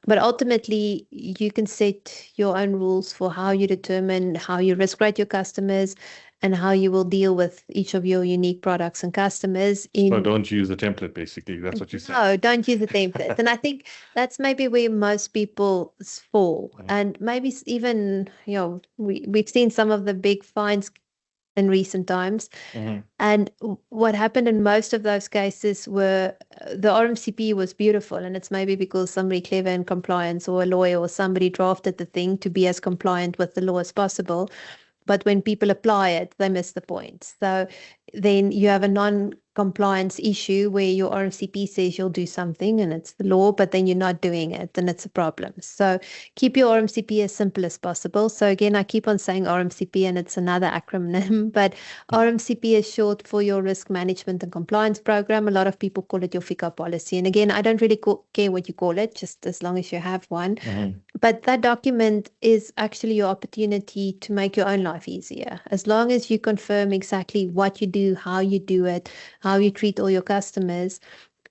But ultimately, you can set your own rules for how you determine how you risk rate your customers and how you will deal with each of your unique products and customers. So don't use the template, basically. That's what you're saying. No, don't use the template. And I think that's maybe where most people fall. And maybe even, we've seen some of the big fines in recent times. And what happened in most of those cases were the RMCP was beautiful, and it's maybe because somebody clever in compliance or a lawyer or somebody drafted the thing to be as compliant with the law as possible. But when people apply it, they miss the point. So then you have a non-compliance issue where your RMCP says you'll do something and it's the law, but then you're not doing it, and it's a problem. So keep your RMCP as simple as possible. So again, I keep on saying RMCP, and it's another acronym, but RMCP is short for your Risk Management and Compliance Program. A lot of people call it your FICA policy. And again, I don't really care what you call it, just as long as you have one. But that document is actually your opportunity to make your own life easier. As long as you confirm exactly what you do, how you do it, how you treat all your customers,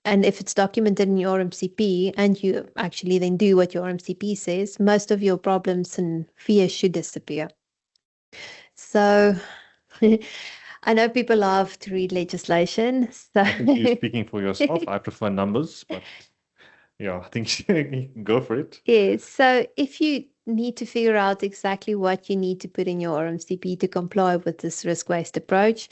and if it's documented in your RMCP and you actually then do what your RMCP says, most of your problems and fears should disappear. So I know people love to read legislation. So I think you're speaking for yourself. I prefer numbers, but yeah, I think you can go for it. Yes. So if you need to figure out exactly what you need to put in your RMCP to comply with this risk-based approach,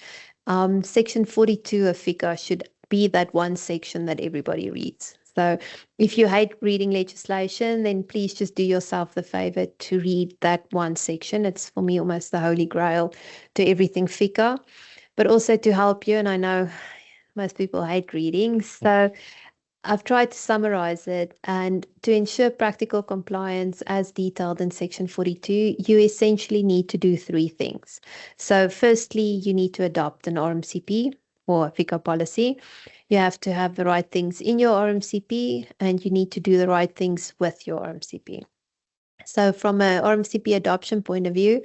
Section 42 of FICA should be that one section that everybody reads. So if you hate reading legislation, then please just do yourself the favor to read that one section. It's, for me, almost the holy grail to everything FICA, but also to help you. And I know most people hate reading, so I've tried to summarize it. And to ensure practical compliance as detailed in Section 42, you essentially need to do three things. So firstly, you need to adopt an RMCP or FICA policy. You have to have the right things in your RMCP, and you need to do the right things with your RMCP. So from a RMCP adoption point of view,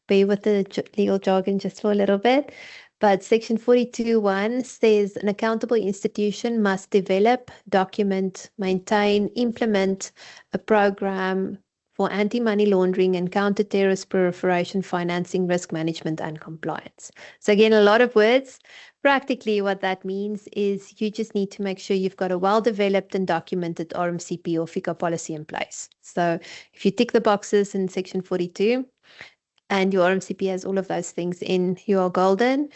bear with the legal jargon just for a little bit. But Section 42(1) says an accountable institution must develop, document, maintain, implement a program for anti-money laundering and counter-terrorist proliferation, financing, risk management, and compliance. So again, a lot of words. Practically, what that means is you just need to make sure you've got a well-developed and documented RMCP or FICA policy in place. So if you tick the boxes in Section 42, and your RMCP has all of those things in, you are golden.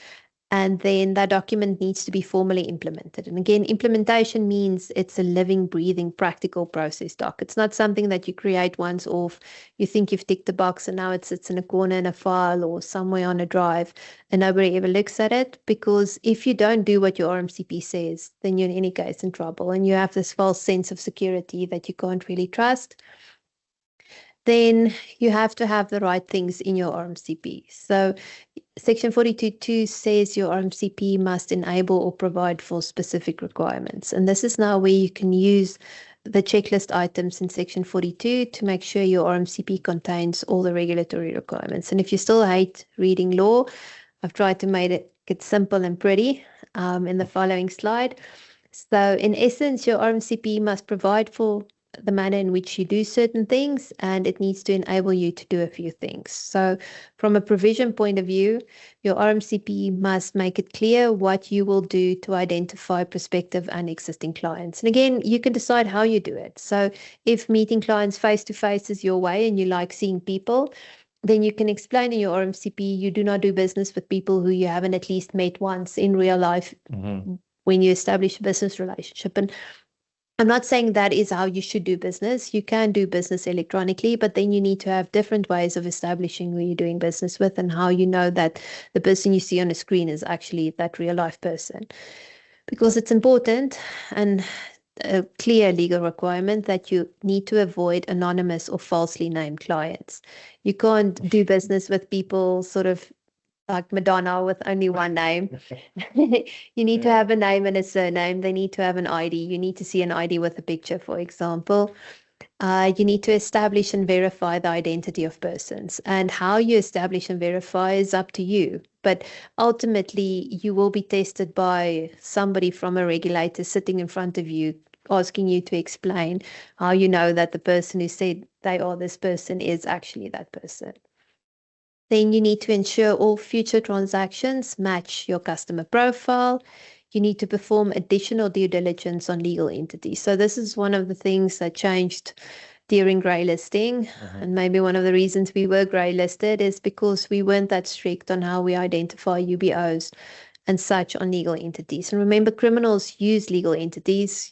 And then that document needs to be formally implemented. And again, implementation means it's a living, breathing, practical process doc. It's not something that you create once off. You think you've ticked the box and now it sits in a corner in a file or somewhere on a drive and nobody ever looks at it. Because if you don't do what your RMCP says, then you're in any case in trouble. And you have this false sense of security that you can't really trust. Then you have to have the right things in your RMCP. So Section 42(2) says your RMCP must enable or provide for specific requirements. And this is now where you can use the checklist items in Section 42 to make sure your RMCP contains all the regulatory requirements. And if you still hate reading law, I've tried to make it simple and pretty in the following slide. So in essence, your RMCP must provide for the manner in which you do certain things, and it needs to enable you to do a few things. So from a provision point of view, your RMCP must make it clear what you will do to identify prospective and existing clients. And again, you can decide how you do it. So if meeting clients face-to-face is your way and you like seeing people, then you can explain in your RMCP you do not do business with people who you haven't at least met once in real life when you establish a business relationship. And I'm not saying that is how you should do business. You can do business electronically, but then you need to have different ways of establishing who you're doing business with and how you know that the person you see on a screen is actually that real life person. Because it's important, and a clear legal requirement that you need to avoid anonymous or falsely named clients. You can't do business with people sort of like Madonna with only one name. You need to have a name and a surname. They need to have an ID. You need to see an ID with a picture, for example. You need to establish and verify the identity of persons. And how you establish and verify is up to you. But ultimately, you will be tested by somebody from a regulator sitting in front of you, asking you to explain how you know that the person who said they are this person is actually that person. Then you need to ensure all future transactions match your customer profile. You need to perform additional due diligence on legal entities. So this is one of the things that changed during grey listing. And maybe one of the reasons we were grey listed is because we weren't that strict on how we identify UBOs and such on legal entities. And remember, criminals use legal entities.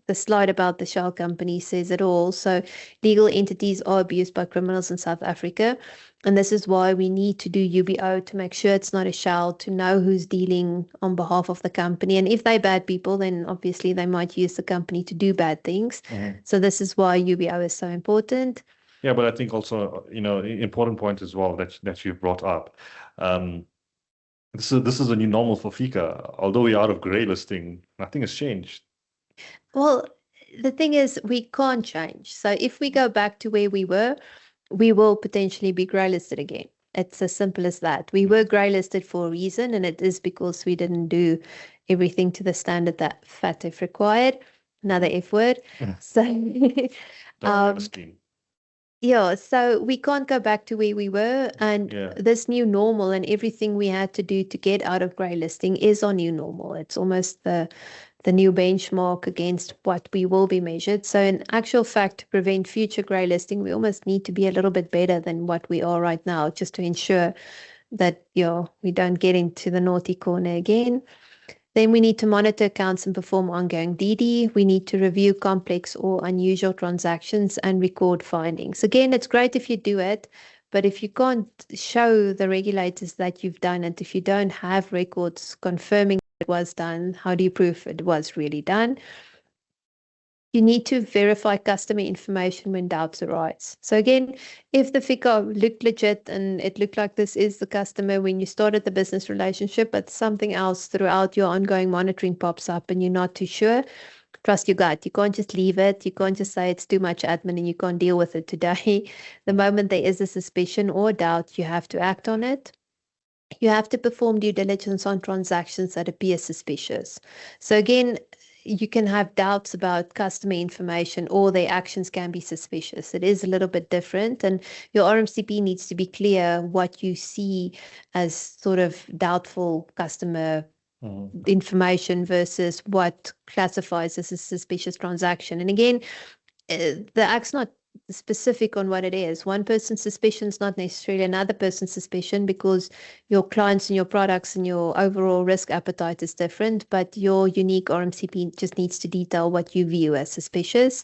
The slide about the shell company says it all. So legal entities are abused by criminals in South Africa. And this is why we need to do UBO to make sure it's not a shell, to know who's dealing on behalf of the company. And if they're bad people, then obviously they might use the company to do bad things. So this is why UBO is so important. Yeah, but I think also, important point as well that you've brought up. This is a new normal for FICA. Although we're out of grey listing, nothing has changed. Well, the thing is, we can't change. So if we go back to where we were, we will potentially be grey listed again. It's as simple as that. We were grey listed for a reason, and it is because we didn't do everything to the standard that FATF required. Another F word. So, yeah, so we can't go back to where we were, and this new normal and everything we had to do to get out of grey listing is our new normal. It's almost the new benchmark against what we will be measured. So in actual fact, to prevent future grey listing, we almost need to be a little bit better than what we are right now, just to ensure that we don't get into the naughty corner again. Then we need to monitor accounts and perform ongoing DD. We need to review complex or unusual transactions and record findings. Again, it's great if you do it, but if you can't show the regulators that you've done it, if you don't have records confirming it was done, how do you prove it was really done? You need to verify customer information when doubts arise. So again, if the FICA looked legit and it looked like this is the customer when you started the business relationship, but something else throughout your ongoing monitoring pops up and you're not too sure, trust your gut. You can't just leave it. You can't just say it's too much admin and you can't deal with it today. The moment there is a suspicion or doubt, you have to act on it. You have to perform due diligence on transactions that appear suspicious. So again, you can have doubts about customer information or their actions can be suspicious. It is a little bit different, and your RMCP needs to be clear what you see as sort of doubtful customer information versus what classifies as a suspicious transaction. And again, the Act's not specific on what it is. One person's suspicion is not necessarily another person's suspicion because your clients and your products and your overall risk appetite is different, but your unique RMCP just needs to detail what you view as suspicious.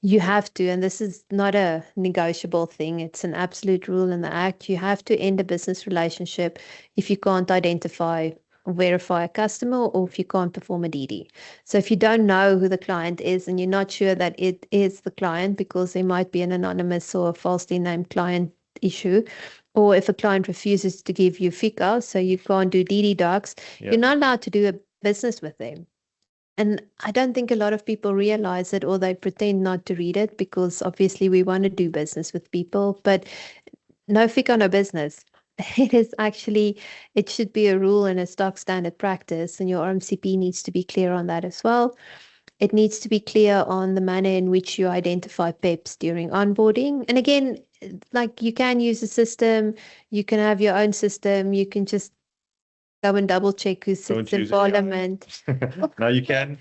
You have to, and this is not a negotiable thing, it's an absolute rule in the Act, you have to end a business relationship if you can't identify verify a customer or if you can't perform a DD. So if you don't know who the client is and you're not sure that it is the client because there might be an anonymous or a falsely named client issue, or if a client refuses to give you FICA, so you can't do DD docs, you're not allowed to do a business with them. And I don't think a lot of people realize it, or they pretend not to read it because obviously we want to do business with people, but no FICA, no business. It is actually, it should be a rule and a stock standard practice, and your RMCP needs to be clear on that as well. It needs to be clear on the manner in which you identify PEPs during onboarding. And again, like you can use a system, you can have your own system, you can just go and double check who sits in Parliament. No, you can,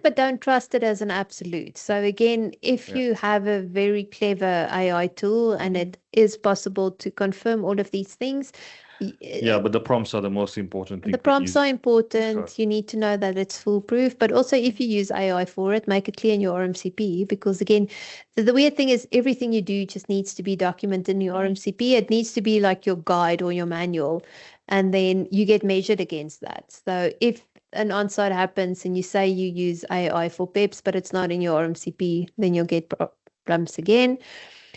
but don't trust it as an absolute. So again, if you have a very clever AI tool and it is possible to confirm all of these things, Yeah, but the prompts are the most important thing. The prompts are important. Sure. You need to know that it's foolproof, but also if you use AI for it, make it clear in your RMCP, because again, the weird thing is everything you do just needs to be documented in your RMCP. It needs to be like your guide or your manual, and then you get measured against that. So if an onsite happens and you say you use AI for PEPs, but it's not in your RMCP, then you'll get problems again.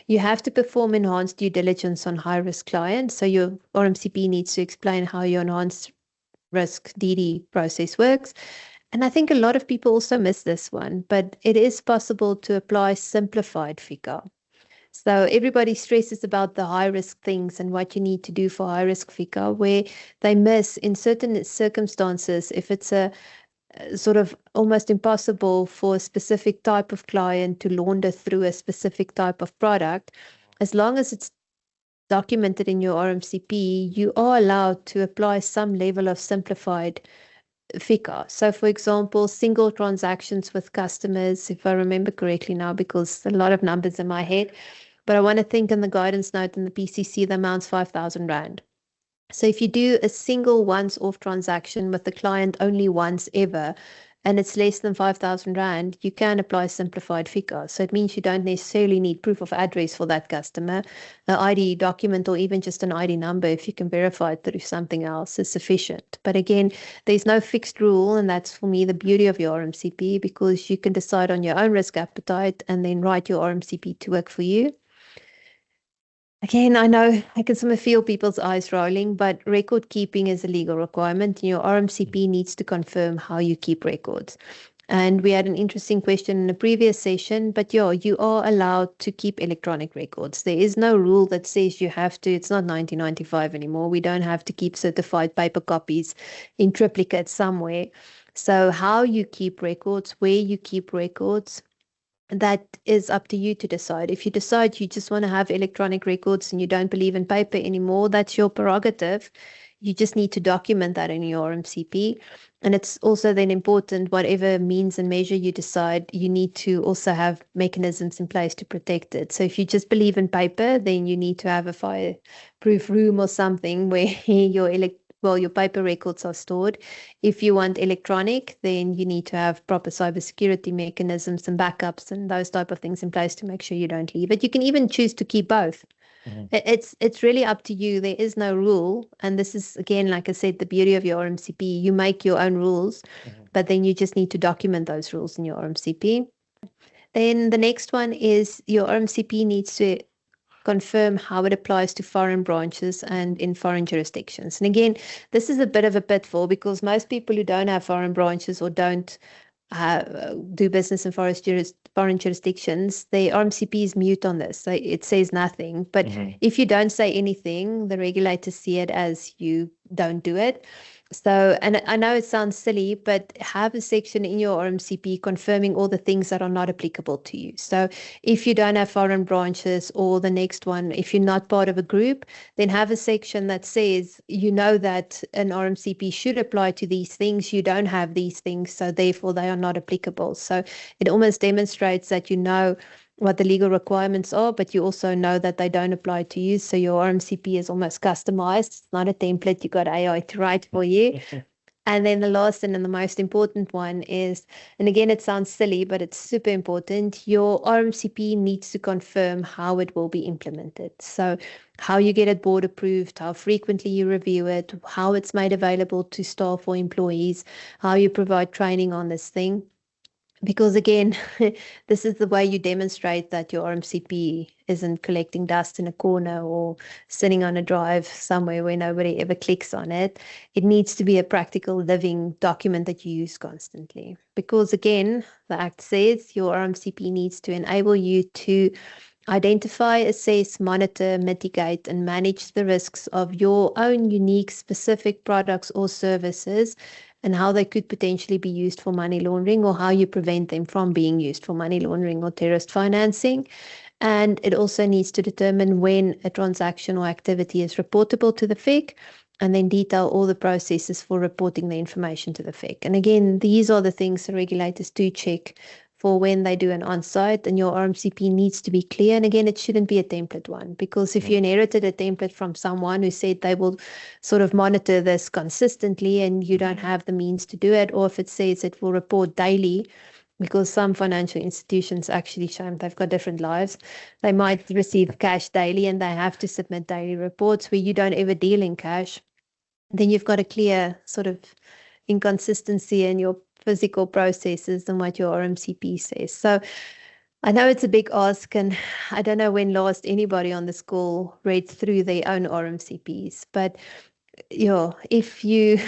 You have to perform enhanced due diligence on high-risk clients. So your RMCP needs to explain how your enhanced risk DD process works. And I think a lot of people also miss this one, but it is possible to apply simplified FICA. So everybody stresses about the high-risk things and what you need to do for high-risk FICA, where they miss in certain circumstances, if it's a sort of almost impossible for a specific type of client to launder through a specific type of product, as long as it's documented in your RMCP, you are allowed to apply some level of simplified FICA. So, for example, single transactions with customers, if I remember correctly now, because a lot of numbers in my head, but I want to think in the guidance note in the PCC, the amount's 5,000 Rand. So if you do a single once-off transaction with the client only once ever, and it's less than 5,000 Rand, you can apply simplified FICA. So it means you don't necessarily need proof of address for that customer. An ID document or even just an ID number, if you can verify it through something else, is sufficient. But again, there's no fixed rule, and that's for me the beauty of your RMCP, because you can decide on your own risk appetite and then write your RMCP to work for you. Again, I know I can sort of feel people's eyes rolling, but record keeping is a legal requirement. Your RMCP needs to confirm how you keep records. And we had an interesting question in a previous session, but yeah, you are allowed to keep electronic records. There is no rule that says you have to. It's not 1995 anymore. We don't have to keep certified paper copies in triplicate somewhere. So how you keep records, where you keep records, that is up to you to decide. If you decide you just want to have electronic records and you don't believe in paper anymore, that's your prerogative. You just need to document that in your RMCP. And it's also then important, whatever means and measure you decide, you need to also have mechanisms in place to protect it. So if you just believe in paper, then you need to have a fireproof room or something where your paper records are stored. If you want electronic, then you need to have proper cybersecurity mechanisms and backups and those type of things in place to make sure you don't leave it. You can even choose to keep both. It's really up to you. There is no rule. And this is, again, like I said, the beauty of your RMCP. You make your own rules, but then you just need to document those rules in your RMCP. Then the next one is your RMCP needs to confirm how it applies to foreign branches and in foreign jurisdictions. And again, this is a bit of a pitfall, because most people who don't have foreign branches or don't do business in foreign jurisdictions, their RMCP is mute on this. So it says nothing. But if you don't say anything, the regulators see it as you don't do it. So, and I know it sounds silly, but have a section in your RMCP confirming all the things that are not applicable to you. So if you don't have foreign branches, or the next one, if you're not part of a group, then have a section that says, you know, that an RMCP should apply to these things. You don't have these things, so therefore they are not applicable. So it almost demonstrates that you know what the legal requirements are, but you also know that they don't apply to you. So your RMCP is almost customized. It's not a template you got AI to write for you. And then the last and the most important one is, and again, it sounds silly, but it's super important. Your RMCP needs to confirm how it will be implemented. So how you get it board approved, how frequently you review it, how it's made available to staff or employees, how you provide training on this thing. Because again, this is the way you demonstrate that your RMCP isn't collecting dust in a corner or sitting on a drive somewhere where nobody ever clicks on it. It needs to be a practical living document that you use constantly. Because again, the Act says your RMCP needs to enable you to identify, assess, monitor, mitigate, and manage the risks of your own unique specific products or services, and how they could potentially be used for money laundering, or how you prevent them from being used for money laundering or terrorist financing. And it also needs to determine when a transaction or activity is reportable to the FIC, and then detail all the processes for reporting the information to the FIC. And again, these are the things the regulators do check for when they do an on-site, and your RMCP needs to be clear. And again, it shouldn't be a template one, because if you inherited a template from someone who said they will sort of monitor this consistently and you don't have the means to do it, or if it says it will report daily, because some financial institutions actually show they've got different lives. They might receive cash daily and they have to submit daily reports where you don't ever deal in cash. Then you've got a clear sort of inconsistency in your physical processes and what your RMCP says. So I know it's a big ask, and I don't know when last anybody on this call read through their own RMCPs, but yeah, if you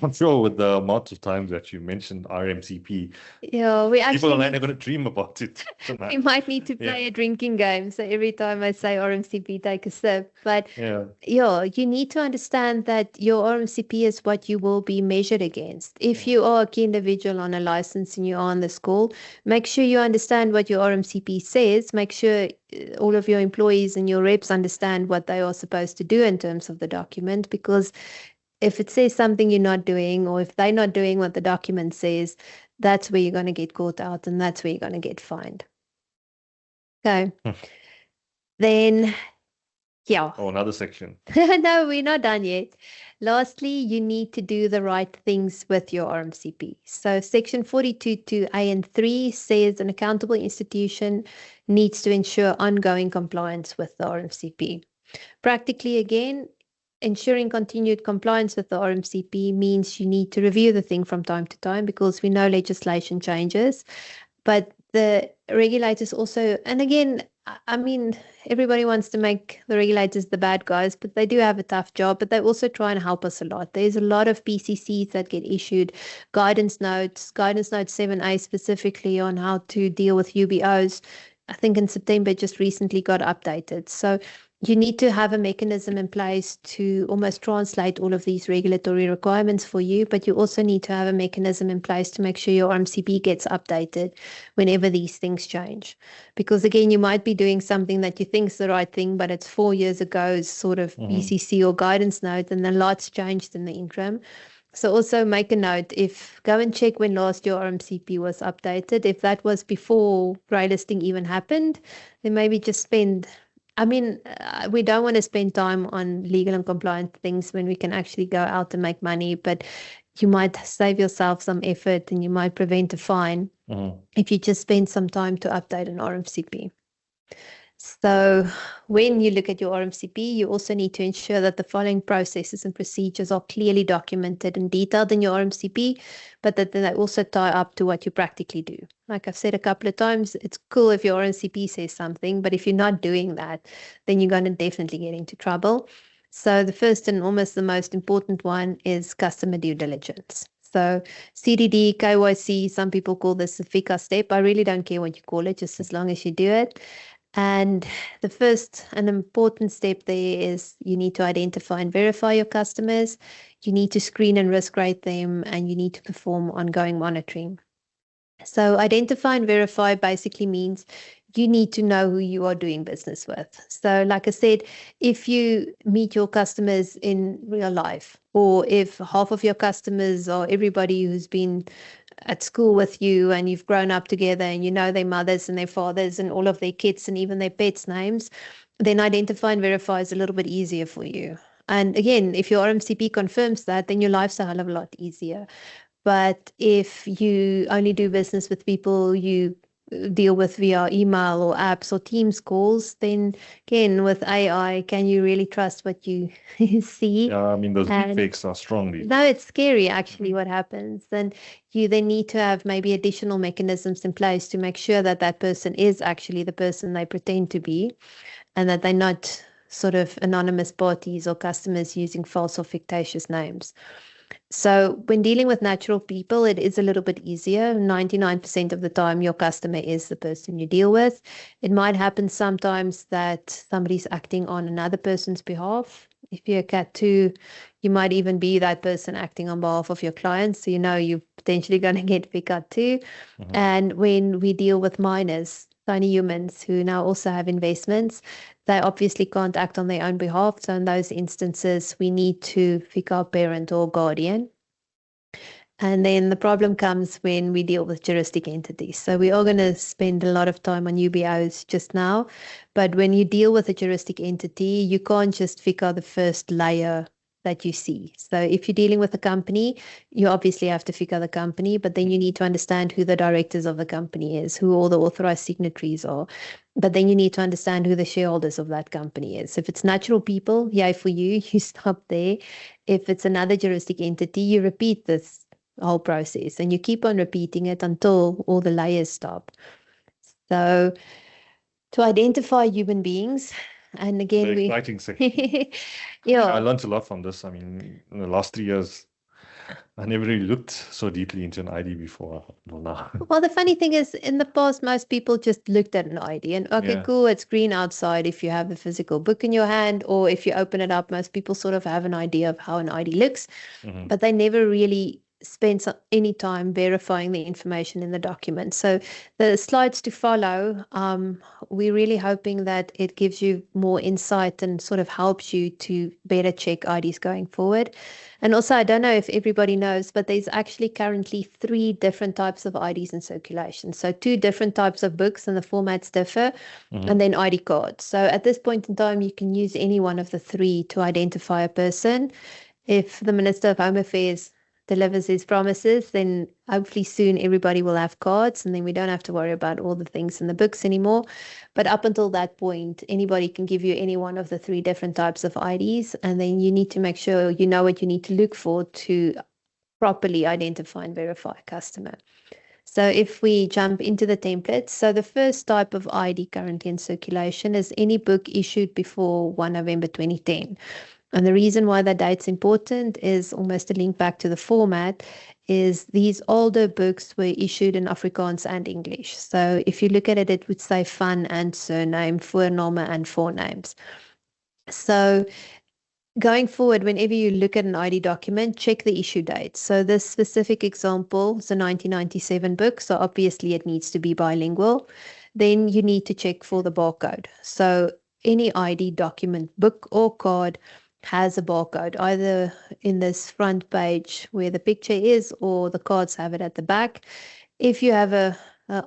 I'm sure with the amount of times that you mentioned RMCP, yeah, we people actually online are going to dream about it we tonight. might need to play a drinking game. So every time I say RMCP, take a sip. But Yeah. yeah, you need to understand that your RMCP is what you will be measured against. If you are a key individual on a license and you are on this call, make sure you understand what your RMCP says. Make sure all of your employees and your reps understand what they are supposed to do in terms of the document, because if it says something you're not doing, or if they're not doing what the document says, that's where you're going to get caught out, and that's where you're going to get fined. Okay. Then, yeah. Oh, another section. No, we're not done yet. Lastly, you need to do the right things with your RMCP. So section 42(2)(a) and 3 says an accountable institution needs to ensure ongoing compliance with the RMCP. Practically, again, ensuring continued compliance with the RMCP means you need to review the thing from time to time, because we know legislation changes. But the regulators also, and again, I mean, everybody wants to make the regulators the bad guys, but they do have a tough job, but they also try and help us a lot. There's a lot of PCCs that get issued, guidance note 7A specifically on how to deal with UBOs. I think in September just recently got updated. So you need to have a mechanism in place to almost translate all of these regulatory requirements for you, but you also need to have a mechanism in place to make sure your RMCP gets updated whenever these things change. Because again, you might be doing something that you think is the right thing, but it's 4 years ago's sort of BCC or guidance note, and then lots changed in the interim. So also make a note, go and check when last your RMCP was updated. If that was before grey listing even happened, then maybe just spend, we don't want to spend time on legal and compliant things when we can actually go out and make money, but you might save yourself some effort and you might prevent a fine if you just spend some time to update an RMCP. So when you look at your RMCP, you also need to ensure that the following processes and procedures are clearly documented and detailed in your RMCP, but that they also tie up to what you practically do. Like I've said a couple of times, it's cool if your RMCP says something, but if you're not doing that, then you're going to definitely get into trouble. So the first and almost the most important one is customer due diligence. So CDD, KYC, some people call this the FICA step. I really don't care what you call it, just as long as you do it. And the first and important step there is you need to identify and verify your customers. You need to screen and risk rate them, and you need to perform ongoing monitoring. So identify and verify basically means you need to know who you are doing business with. So like I said, if you meet your customers in real life, or if half of your customers are everybody who's been at school with you and you've grown up together and you know their mothers and their fathers and all of their kids and even their pets' names, then identify and verify is a little bit easier for you. And again, if your RMCP confirms that, then your life's a hell of a lot easier. But if you only do business with people you deal with via email or apps or Teams calls, then again, with AI, can you really trust what you see? Yeah, I mean, those deepfakes are strongly. No, it's scary actually what happens. And you then need to have maybe additional mechanisms in place to make sure that that person is actually the person they pretend to be, and that they're not sort of anonymous parties or customers using false or fictitious names. So when dealing with natural people, it is a little bit easier. 99% of the time, your customer is the person you deal with. It might happen sometimes that somebody's acting on another person's behalf. If you're a Cat 2, you might even be that person acting on behalf of your clients. So you know you're potentially going to get FICA too. And when we deal with minors, tiny humans who now also have investments, they obviously can't act on their own behalf. So in those instances, we need to FICA parent or guardian. And then the problem comes when we deal with juristic entities. So we are going to spend a lot of time on UBOs just now. But when you deal with a juristic entity, you can't just figure out the first layer that you see. So if you're dealing with a company, you obviously have to figure out the company, but then you need to understand who the directors of the company is, who all the authorized signatories are. But then you need to understand who the shareholders of that company is. If it's natural people, yay for you, you stop there. If it's another juristic entity, you repeat this whole process and you keep on repeating it until all the layers stop. So to identify human beings, and again, The exciting section. I yeah, learned a lot from this. I mean, in the last 3 years, I never really looked so deeply into an ID before. Well, now. well, the funny thing is, in the past, most people just looked at an ID and, okay, Yeah. cool, it's green outside if you have a physical book in your hand, or if you open it up, most people sort of have an idea of how an ID looks, but they never really spend any time verifying the information in the document. So the slides to follow, we're really hoping that it gives you more insight and sort of helps you to better check IDs going forward. And also, I don't know if everybody knows, but there's actually currently 3 different types of IDs in circulation. So 2 different types of books and the formats differ, and then ID cards. So at this point in time, you can use any one of the 3 to identify a person. If the Minister of Home Affairs delivers his promises, then hopefully soon everybody will have cards, and then we don't have to worry about all the things in the books anymore. But up until that point, anybody can give you any one of the 3 different types of IDs, and then you need to make sure you know what you need to look for to properly identify and verify a customer. So if we jump into the templates, so the first type of ID currently in circulation is any book issued before 1 November 2010. And the reason why that date's important is almost a link back to the format, is these older books were issued in Afrikaans and English. So if you look at it, it would say van and surname, voorname and voornames. So going forward, whenever you look at an ID document, check the issue date. So this specific example is a 1997 book, so obviously it needs to be bilingual. Then you need to check for the barcode. So any ID document, book or card, has a barcode, either in this front page where the picture is, or the cards have it at the back. If you have a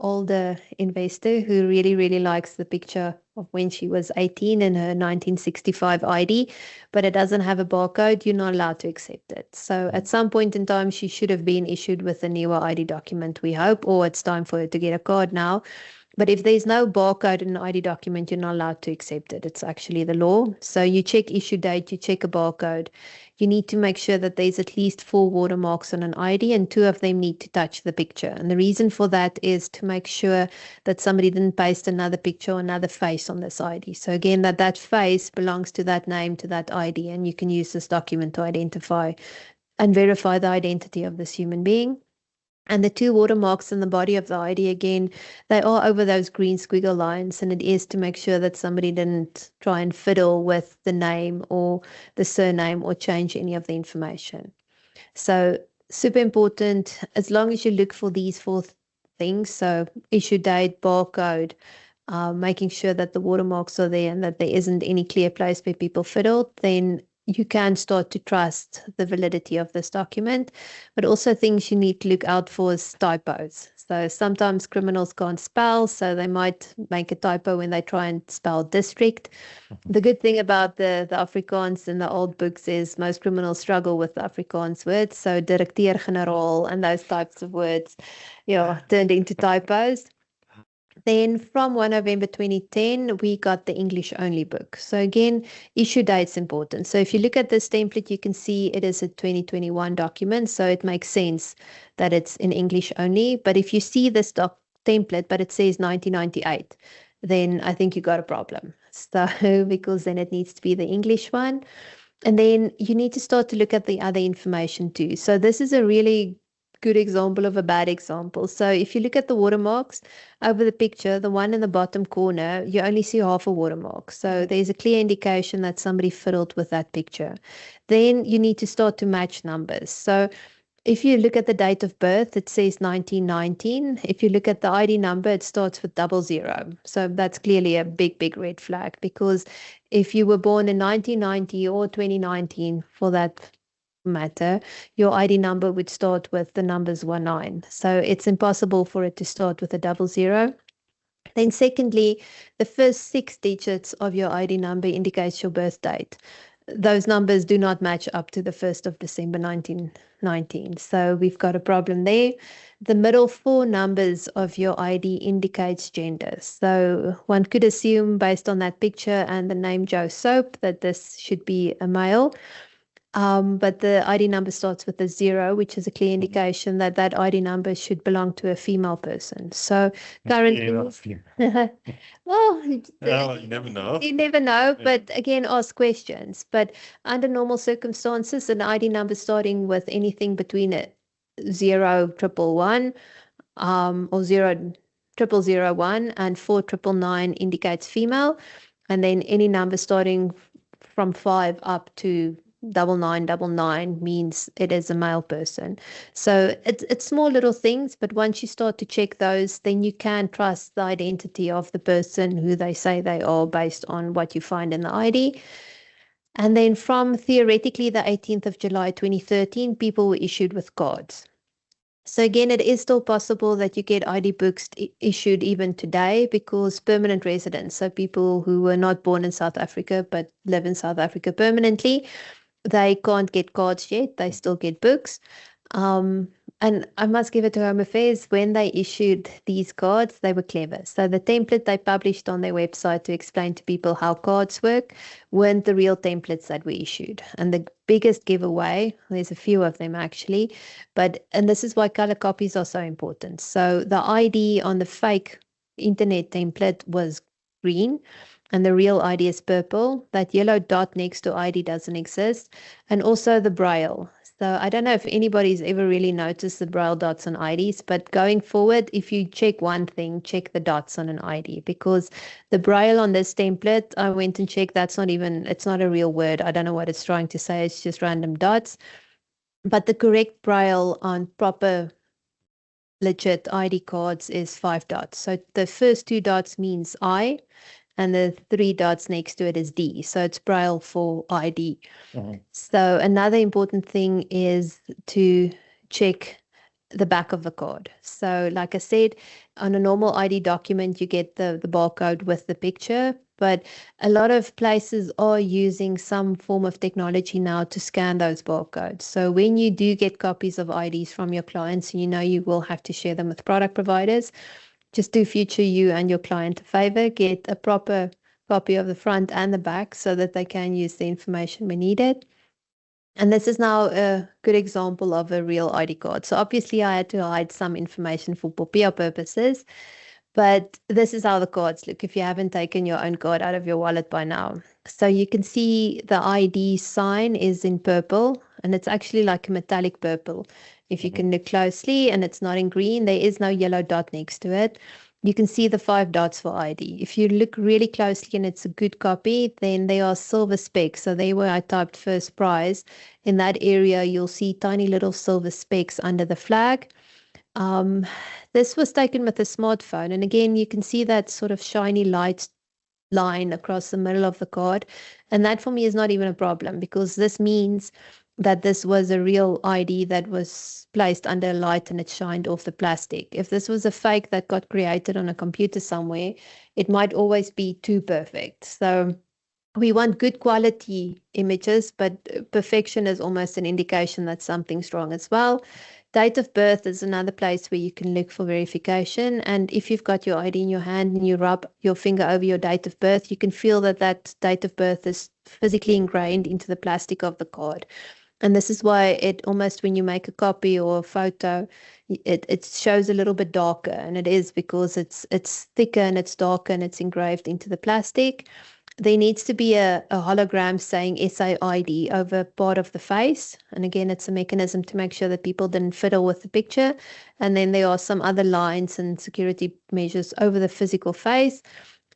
older investor who really, really likes the picture of when she was 18 in her 1965 ID, but it doesn't have a barcode, you're not allowed to accept it. So at some point in time, she should have been issued with a newer ID document, we hope, or it's time for her to get a card now. But if there's no barcode in an ID document, you're not allowed to accept it. It's actually the law. So you check issue date, you check a barcode. You need to make sure that there's at least 4 watermarks on an ID, and 2 of them need to touch the picture. And the reason for that is to make sure that somebody didn't paste another picture or another face on this ID. So again, that face belongs to that name, to that ID, and you can use this document to identify and verify the identity of this human being. And the 2 watermarks in the body of the ID, again, they are over those green squiggle lines, and it is to make sure that somebody didn't try and fiddle with the name or the surname or change any of the information. So super important, as long as you look for these 4 things, so issue date, barcode, making sure that the watermarks are there and that there isn't any clear place where people fiddled, then you can start to trust the validity of this document. But also things you need to look out for is typos. So sometimes criminals can't spell, so they might make a typo when they try and spell district. The good thing about the Afrikaans in the old books is most criminals struggle with the Afrikaans words. So directeur-generaal and those types of words, turned into typos. Then from 1 November 2010, we got the English only book. So again, issue date's important. So if you look at this template, you can see it is a 2021 document. So it makes sense that it's in English only. But if you see this template, but it says 1998, then I think you got a problem. So because then it needs to be the English one. And then you need to start to look at the other information too. So this is a really good example of a bad example. So if you look at the watermarks over the picture, the one in the bottom corner, you only see half a watermark. So there's a clear indication that somebody fiddled with that picture. Then you need to start to match numbers. So if you look at the date of birth, it says 1919. If you look at the ID number, it starts with 00. So that's clearly a big, big red flag, because if you were born in 1990 or 2019, for that matter, your ID number would start with the numbers 19. So it's impossible for it to start with a 00. Then secondly, the first 6 digits of your ID number indicates your birth date. Those numbers do not match up to the 1st of December 1919. So we've got a problem there. The middle 4 numbers of your ID indicates gender. So one could assume based on that picture and the name Joe Soap that this should be a male. But the ID number starts with a 0, which is a clear indication that that ID number should belong to a female person. So currently, well, you never know. You never know, but again, ask questions. But under normal circumstances, an ID number starting with anything between a 0111, or 0001 and 4999 indicates female, and then any number starting from 5 up to 9999 means it is a male person. So it's small little things, but once you start to check those, then you can trust the identity of the person who they say they are based on what you find in the ID. And then from theoretically the 18th of July 2013, people were issued with cards. So again, it is still possible that you get ID books issued even today because permanent residents, so people who were not born in South Africa but live in South Africa permanently, they can't get cards yet. They still get books. And I must give it to Home Affairs, when they issued these cards, they were clever. So the template they published on their website to explain to people how cards work weren't the real templates that were issued. And the biggest giveaway, there's a few of them actually, and this is why color copies are so important. So the ID on the fake internet template was green, and the real ID is purple. That yellow dot next to ID doesn't exist. And also the Braille. So I don't know if anybody's ever really noticed the Braille dots on IDs, but going forward, if you check one thing, check the dots on an ID, because the Braille on this template, I went and checked, it's not a real word. I don't know what it's trying to say. It's just random dots. But the correct Braille on proper legit ID cards is 5 dots. So the first 2 dots means I, and the 3 dots next to it is D. So it's Braille for ID. So another important thing is to check the back of the card. So like I said, on a normal ID document, you get the barcode with the picture, but a lot of places are using some form of technology now to scan those barcodes. So when you do get copies of IDs from your clients, you know you will have to share them with product providers. Just do future you and your client a favor, get a proper copy of the front and the back so that they can use the information when needed. And this is now a good example of a real ID card. So obviously I had to hide some information for POCA purposes, but this is how the cards look if you haven't taken your own card out of your wallet by now. So you can see the ID sign is in purple, and it's actually like a metallic purple. If you can look closely, and it's not in green, there is no yellow dot next to it. You can see the 5 dots for ID. If you look really closely and it's a good copy, then they are silver specks. So there where I typed first prize, in that area, you'll see tiny little silver specks under the flag. This was taken with a smartphone. And again, you can see that sort of shiny light line across the middle of the card. And that for me is not even a problem, because this means that this was a real ID that was placed under a light and it shined off the plastic. If this was a fake that got created on a computer somewhere, it might always be too perfect. So we want good quality images, but perfection is almost an indication that something's wrong as well. Date of birth is another place where you can look for verification. And if you've got your ID in your hand and you rub your finger over your date of birth, you can feel that that date of birth is physically ingrained into the plastic of the card. And this is why it almost, when you make a copy or a photo, it shows a little bit darker. And it is because it's thicker and it's darker and it's engraved into the plastic. There needs to be a hologram saying SAID over part of the face. And again, it's a mechanism to make sure that people didn't fiddle with the picture. And then there are some other lines and security measures over the physical face.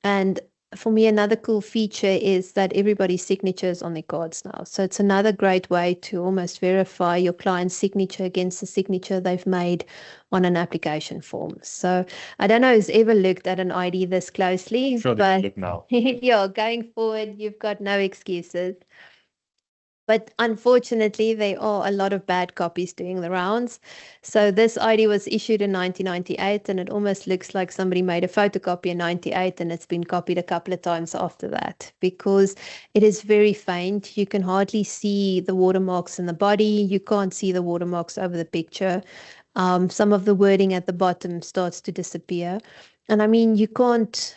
And for me, another cool feature is that everybody's signature is on their cards now. So it's another great way to almost verify your client's signature against the signature they've made on an application form. So I don't know who's ever looked at an ID this closely, Sure, but look now. yeah, going forward, you've got no excuses. But unfortunately, there are a lot of bad copies doing the rounds. So this ID was issued in 1998, and it almost looks like somebody made a photocopy in 98 and it's been copied a couple of times after that, because it is very faint. You can hardly see the watermarks in the body. You can't see the watermarks over the picture. Some of the wording at the bottom starts to disappear. And I mean, you can't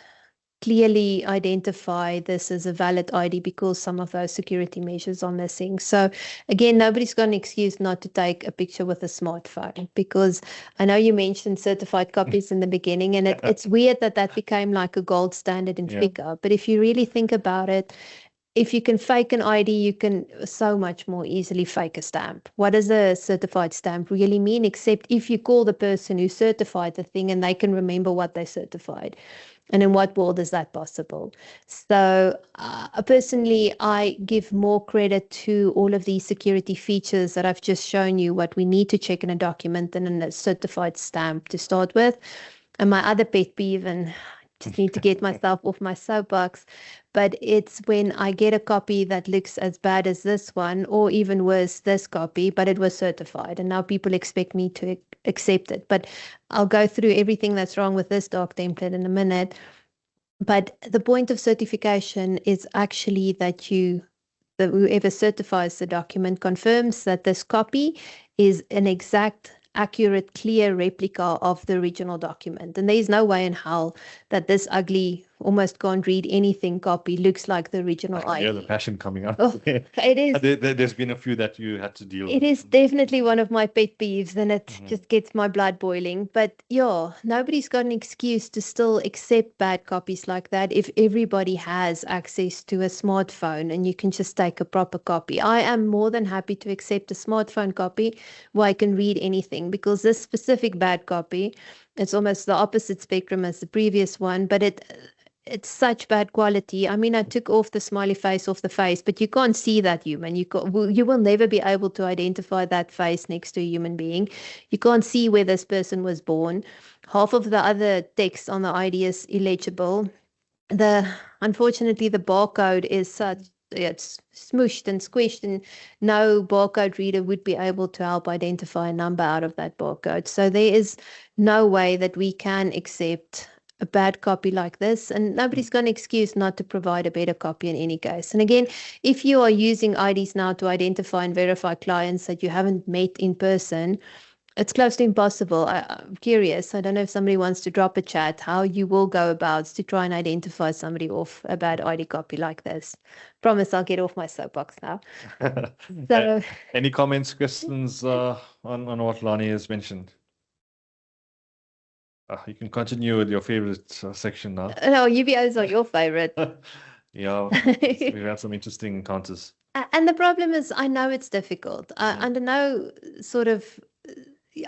clearly identify this as a valid ID because some of those security measures are missing. So again, nobody's got an excuse not to take a picture with a smartphone, because I know you mentioned certified copies in the beginning, and it's weird that that became like a gold standard in Yeah. FICA. But if you really think about it, if you can fake an ID, you can so much more easily fake a stamp. What does a certified stamp really mean, except if you call the person who certified the thing and they can remember what they certified? And in what world is that possible? So personally, I give more credit to all of these security features that I've just shown you, what we need to check in a document than in a certified stamp to start with. And my other pet peeve, and I just need to get myself off my soapbox, but it's when I get a copy that looks as bad as this one, or even worse, this copy, but it was certified. And now people expect me to accept it. But I'll go through everything that's wrong with this doc template in a minute. But the point of certification is actually that whoever certifies the document confirms that this copy is an exact, accurate, clear replica of the original document. And there's no way in hell that this ugly, almost can't read anything copy looks like the original ID. Yeah, the passion coming out. Oh, it is. There's been a few that you had to deal with. It is definitely one of my pet peeves, and it just gets my blood boiling. But yeah, nobody's got an excuse to still accept bad copies like that if everybody has access to a smartphone and you can just take a proper copy. I am more than happy to accept a smartphone copy where I can read anything, because this specific bad copy, it's almost the opposite spectrum as the previous one, but it's such bad quality. I mean, I took off the smiley face off the face, but you can't see that human. You will never be able to identify that face next to a human being. You can't see where this person was born. Half of the other text on the ID is illegible. Unfortunately, the barcode is such, it's smooshed and squished, and no barcode reader would be able to help identify a number out of that barcode. So there is no way that we can accept a bad copy like this, and nobody's got an excuse not to provide a better copy in any case. And again, if you are using IDs now to identify and verify clients that you haven't met in person, it's close to impossible. I'm curious. I don't know if somebody wants to drop a chat, how you will go about to try and identify somebody off a bad ID copy like this. Promise I'll get off my soapbox now. So, any comments, questions on what Lani has mentioned? You can continue with your favorite section now. No, UBOs are your favorite. Yeah, we've had some interesting encounters. And the problem is, I know it's difficult. Under no sort of,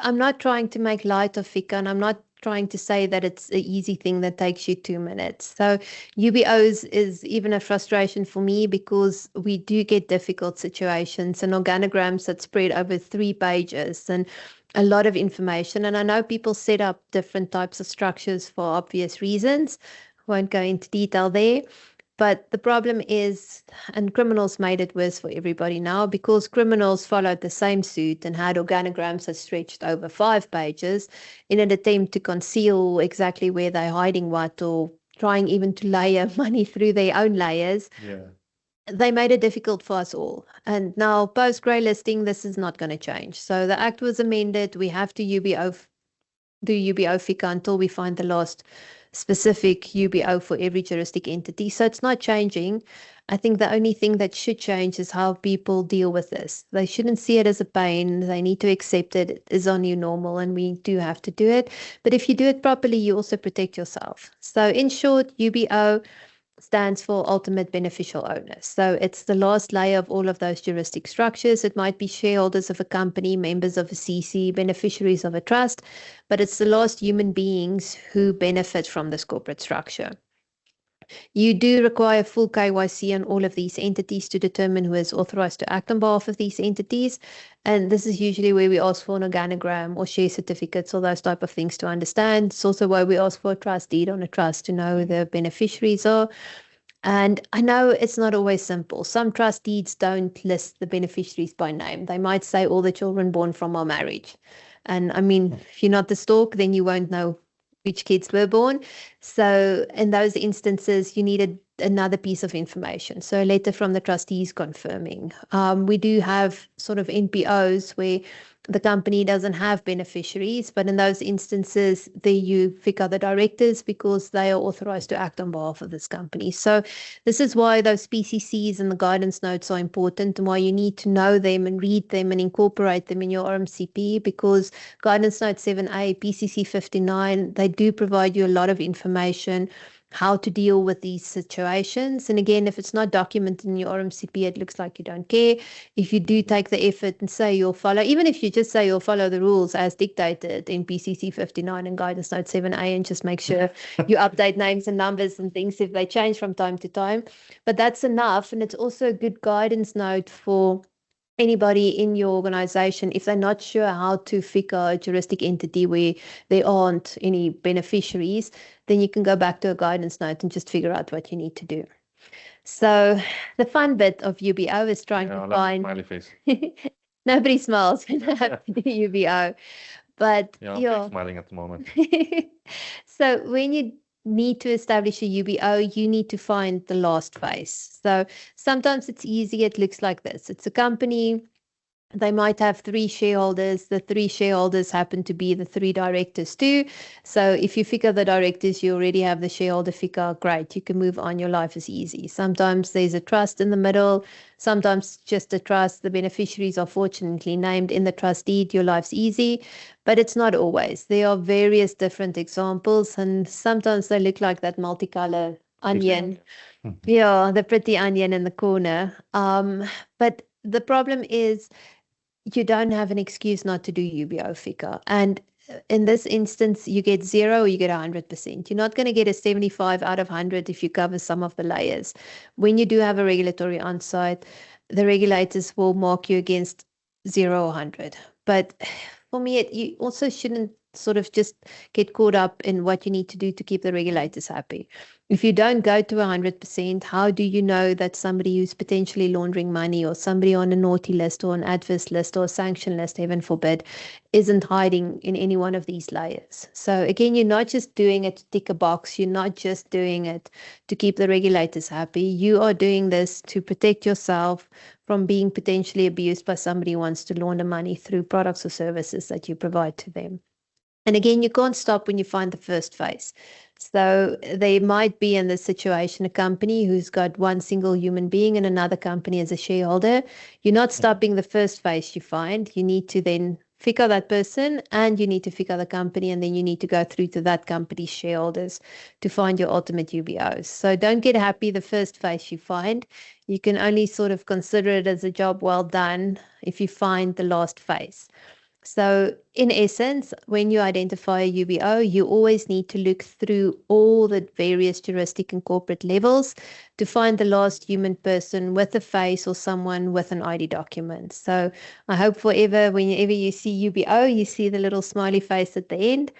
I'm not trying to make light of FICA, and I'm not trying to say that it's an easy thing that takes you 2 minutes. So UBOs is even a frustration for me, because we do get difficult situations and organograms that spread over 3 pages and a lot of information. And I know people set up different types of structures for obvious reasons. Won't go into detail there. But the problem is, and criminals made it worse for everybody now, because criminals followed the same suit and had organograms that stretched over 5 pages in an attempt to conceal exactly where they're hiding what, or trying even to layer money through their own layers. Yeah. They made it difficult for us all. And now, post-grey listing, this is not going to change. So the Act was amended. We have to do UBO FICA until we find the last specific UBO for every juristic entity. So it's not changing. I think the only thing that should change is how people deal with this. They shouldn't see it as a pain. They need to accept it. It is our new normal, and we do have to do it. But if you do it properly, you also protect yourself. So in short, UBO stands for ultimate beneficial owners. So it's the last layer of all of those juristic structures. It might be shareholders of a company, members of a CC, beneficiaries of a trust, but it's the last human beings who benefit from this corporate structure. You do require full KYC on all of these entities to determine who is authorized to act on behalf of these entities. And this is usually where we ask for an organogram or share certificates or those type of things to understand. It's also why we ask for a trust deed on a trust to know who the beneficiaries are. And I know it's not always simple. Some trust deeds don't list the beneficiaries by name. They might say all the children born from our marriage. And I mean, if you're not the stork, then you won't know which kids were born. So in those instances, you needed another piece of information. So a letter from the trustees confirming. We do have sort of NPOs where the company doesn't have beneficiaries, but in those instances, there you FICA the directors because they are authorized to act on behalf of this company. So this is why those PCCs and the guidance notes are important and why you need to know them and read them and incorporate them in your RMCP, because guidance note 7A, PCC 59, they do provide you a lot of information how to deal with these situations. And again, if it's not documented in your RMCP, it looks like you don't care. If you do take the effort and say you'll follow, even if you just say you'll follow the rules as dictated in PCC 59 and guidance note 7A, and just make sure you update names and numbers and things if they change from time to time. But that's enough. And it's also a good guidance note for anybody in your organization if they're not sure how to FICA a juristic entity where there aren't any beneficiaries, then you can go back to a guidance note and just figure out what you need to do. So the fun bit of UBO is trying to find smiley face. Nobody smiles when I have to do UBO, but I'm smiling at the moment. So when you need to establish a UBO, you need to find the last phase. So sometimes it's easy. It looks like this. It's a company. They might have 3 shareholders. The 3 shareholders happen to be the 3 directors too. So if you FICA the directors, you already have the shareholder FICA. Great, you can move on. Your life is easy. Sometimes there's a trust in the middle. Sometimes just a trust. The beneficiaries are fortunately named in the trust deed. Your life's easy, but it's not always. There are various different examples, and sometimes they look like that multicolor onion. Yeah, the pretty onion in the corner. But the problem is you don't have an excuse not to do UBO FICA. And in this instance, you get 0 or you get 100%. You're not going to get a 75 out of 100 if you cover some of the layers. When you do have a regulatory on-site, the regulators will mark you against 0 or 100. But for me, you also shouldn't sort of just get caught up in what you need to do to keep the regulators happy. If you don't go to 100%, how do you know that somebody who's potentially laundering money or somebody on a naughty list or an adverse list or a sanction list, heaven forbid, isn't hiding in any one of these layers? So again, you're not just doing it to tick a box. You're not just doing it to keep the regulators happy. You are doing this to protect yourself from being potentially abused by somebody who wants to launder money through products or services that you provide to them. And again, you can't stop when you find the first phase. So they might be in this situation, a company who's got one single human being and another company as a shareholder. You're not stopping the first phase you find. You need to then FICA that person and you need to FICA the company, and then you need to go through to that company's shareholders to find your ultimate UBOs. So don't get happy the first phase you find. You can only sort of consider it as a job well done if you find the last phase. So in essence, when you identify a UBO, you always need to look through all the various juristic and corporate levels to find the last human person with a face or someone with an ID document. So I hope whenever you see UBO, you see the little smiley face at the end.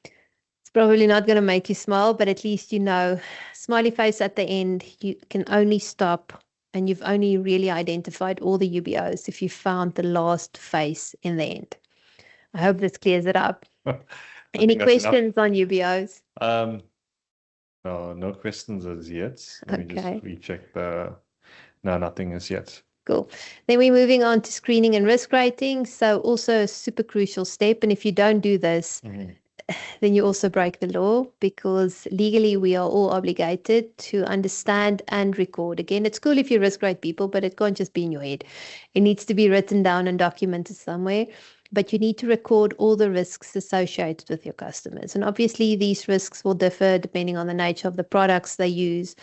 It's probably not going to make you smile, but at least you know, smiley face at the end, you can only stop and you've only really identified all the UBOs if you found the last face in the end. I hope this clears it up. Any questions on UBOs? No questions as yet. Let me just recheck No, nothing as yet. Cool. Then we're moving on to screening and risk rating. So also a super crucial step. And if you don't do this, then you also break the law, because legally we are all obligated to understand and record. Again, it's cool if you risk rate people, but it can't just be in your head. It needs to be written down and documented somewhere. But you need to record all the risks associated with your customers. And obviously these risks will differ depending on the nature of the products they use.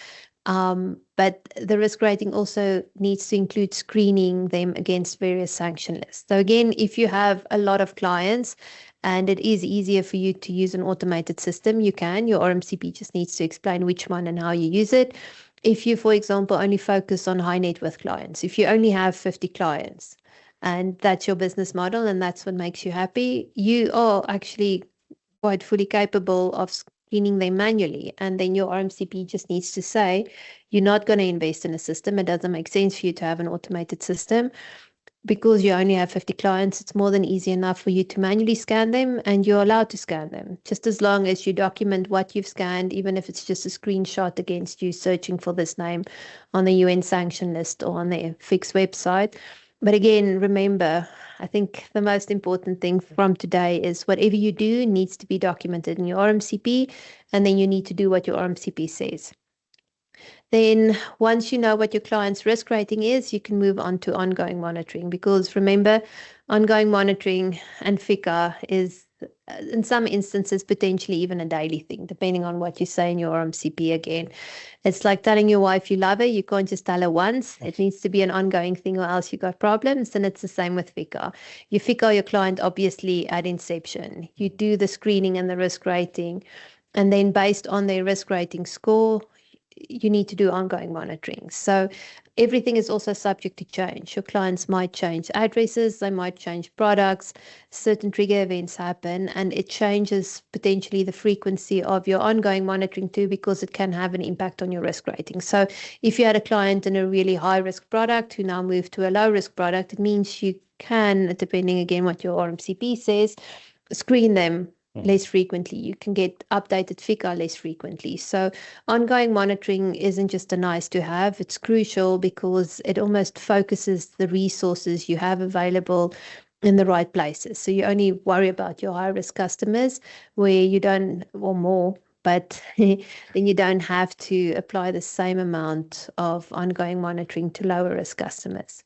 But the risk rating also needs to include screening them against various sanction lists. So again, if you have a lot of clients and it is easier for you to use an automated system, you can. Your RMCP just needs to explain which one and how you use it. If you, for example, only focus on high net worth clients, if you only have 50 clients, and that's your business model and that's what makes you happy, you are actually quite fully capable of screening them manually. And then your RMCP just needs to say, you're not going to invest in a system. It doesn't make sense for you to have an automated system. Because you only have 50 clients, it's more than easy enough for you to manually scan them, and you're allowed to scan them, just as long as you document what you've scanned, even if it's just a screenshot against you searching for this name on the UN sanction list or on the FIC's website. But again, remember, I think the most important thing from today is whatever you do needs to be documented in your RMCP, and then you need to do what your RMCP says. Then once you know what your client's risk rating is, you can move on to ongoing monitoring, because remember, ongoing monitoring and FICA is in some instances potentially even a daily thing, depending on what you say in your RMCP again. It's like telling your wife you love her. You can't just tell her once. It needs to be an ongoing thing, or else you got problems. And it's the same with FICA. You FICA your client obviously at inception. You do the screening and the risk rating. And then based on their risk rating score, you need to do ongoing monitoring. So everything is also subject to change. Your clients might change addresses, they might change products, certain trigger events happen, and it changes potentially the frequency of your ongoing monitoring too, because it can have an impact on your risk rating. So if you had a client in a really high risk product who now moved to a low risk product, it means you can, depending again what your RMCP says, screen them less frequently. You can get updated FICA less frequently. So ongoing monitoring isn't just a nice to have, it's crucial because it almost focuses the resources you have available in the right places. So you only worry about your high risk customers where you don't, or more, but then you don't have to apply the same amount of ongoing monitoring to lower risk customers.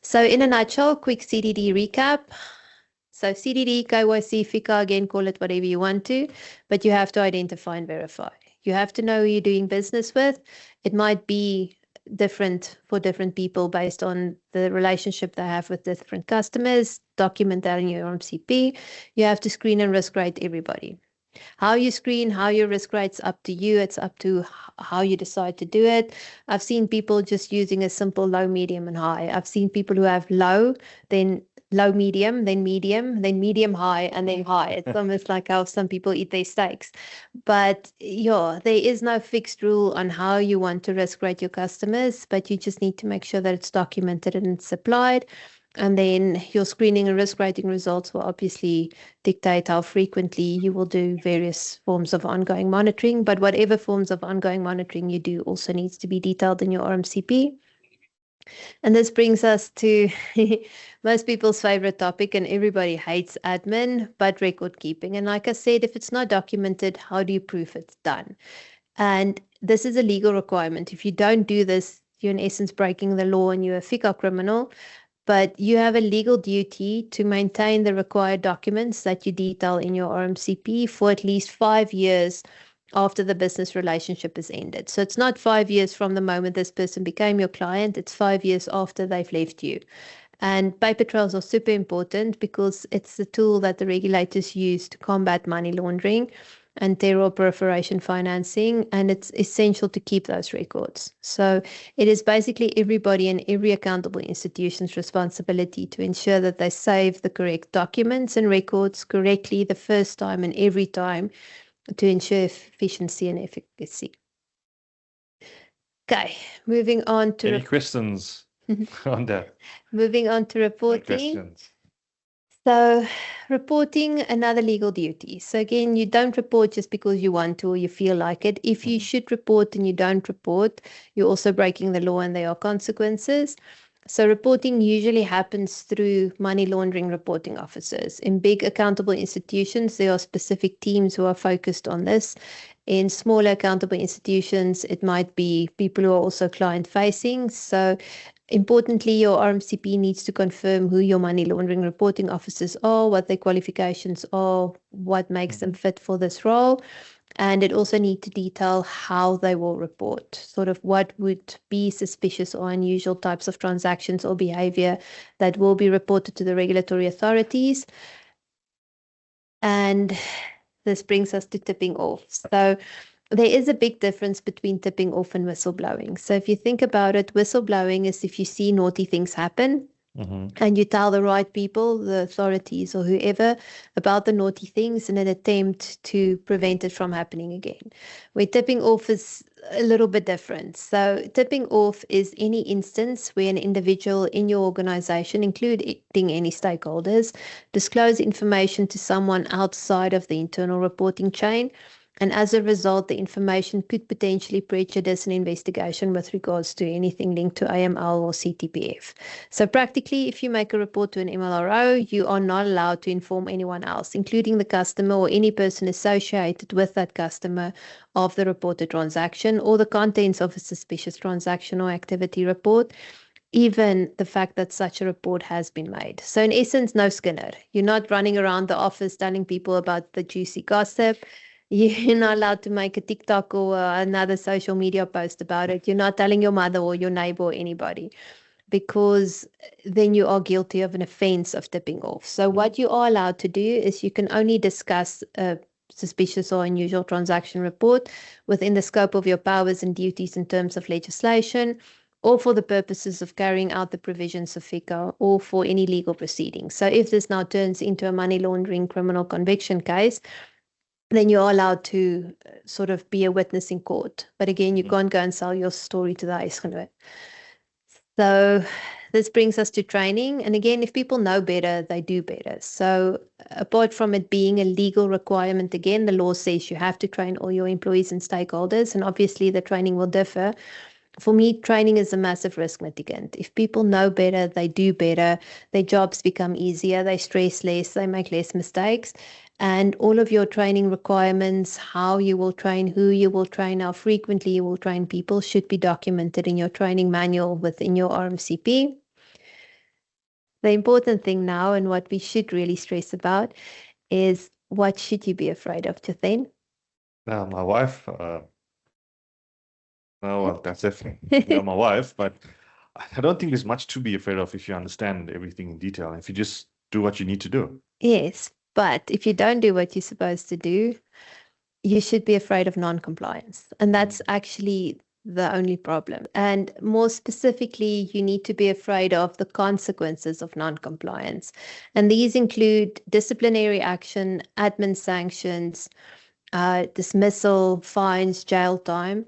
So in a nutshell, quick CDD recap. So CDD, KYC, FICA, again, call it whatever you want to, but you have to identify and verify. You have to know who you're doing business with. It might be different for different people based on the relationship they have with different customers. Document that in your RMCP. You have to screen and risk rate everybody. How you screen, how you risk rate's up to you. It's up to how you decide to do it. I've seen people just using a simple low, medium, and high. I've seen people who have low, then low, medium, then medium, high, and then high. It's almost like how some people eat their steaks. But yeah, there is no fixed rule on how you want to risk rate your customers, but you just need to make sure that it's documented and it's applied. And then your screening and risk rating results will obviously dictate how frequently you will do various forms of ongoing monitoring. But whatever forms of ongoing monitoring you do also needs to be detailed in your RMCP. And this brings us to most people's favorite topic, and everybody hates admin, but record keeping. And like I said, if it's not documented, how do you prove it's done? And this is a legal requirement. If you don't do this, you're in essence breaking the law and you're a FICA criminal. But you have a legal duty to maintain the required documents that you detail in your RMCP for at least 5 years after the business relationship is ended. So it's not 5 years from the moment this person became your client, it's 5 years after they've left you. And paper trails are super important because it's the tool that the regulators use to combat money laundering and terror proliferation financing, and it's essential to keep those records. So it is basically everybody and every accountable institution's responsibility to ensure that they save the correct documents and records correctly the first time and every time to ensure efficiency and efficacy. Okay, moving on to... Any questions on that? Moving on to reporting. Questions. So reporting, another legal duty. So again, you don't report just because you want to or you feel like it. If you should report and you don't report, you're also breaking the law and there are consequences. So reporting usually happens through money laundering reporting officers. In big accountable institutions, there are specific teams who are focused on this. In smaller accountable institutions, it might be people who are also client-facing. So importantly, your RMCP needs to confirm who your money laundering reporting officers are, what their qualifications are, what makes them fit for this role. And it also needs to detail how they will report, sort of what would be suspicious or unusual types of transactions or behavior that will be reported to the regulatory authorities. And this brings us to tipping off. So there is a big difference between tipping off and whistleblowing. So if you think about it, whistleblowing is if you see naughty things happen and you tell the right people, the authorities or whoever, about the naughty things in an attempt to prevent it from happening again. Where tipping off is a little bit different. So tipping off is any instance where an individual in your organization, including any stakeholders, disclose information to someone outside of the internal reporting chain. And as a result, the information could potentially prejudice an investigation with regards to anything linked to AML or CTPF. So practically, if you make a report to an MLRO, you are not allowed to inform anyone else, including the customer or any person associated with that customer, of the reported transaction or the contents of a suspicious transaction or activity report, even the fact that such a report has been made. So in essence, no Skinner. You're not running around the office telling people about the juicy gossip. You're not allowed to make a TikTok or another social media post about it. You're not telling your mother or your neighbor or anybody, because then you are guilty of an offense of tipping off. So what you are allowed to do is you can only discuss a suspicious or unusual transaction report within the scope of your powers and duties in terms of legislation, or for the purposes of carrying out the provisions of FICA, or for any legal proceedings. So if this now turns into a money laundering criminal conviction case, then you're allowed to sort of be a witness in court. But again, you can't go and sell your story to the huisgenoot. So this brings us to training. And again, if people know better, they do better. So apart from it being a legal requirement, again, the law says you have to train all your employees and stakeholders. And obviously the training will differ. For me, training is a massive risk mitigant. If people know better, they do better, their jobs become easier, they stress less, they make less mistakes. And all of your training requirements, how you will train, who you will train, how frequently you will train people, should be documented in your training manual within your RMCP. The important thing now, and what we should really stress about, is what should you be afraid of, Jeethen? My wife, well, that's definitely my wife, but I don't think there's much to be afraid of if you understand everything in detail, if you just do what you need to do. Yes, but if you don't do what you're supposed to do, you should be afraid of non-compliance. And that's actually the only problem. And more specifically, you need to be afraid of the consequences of non-compliance. And these include disciplinary action, admin sanctions, dismissal, fines, jail time.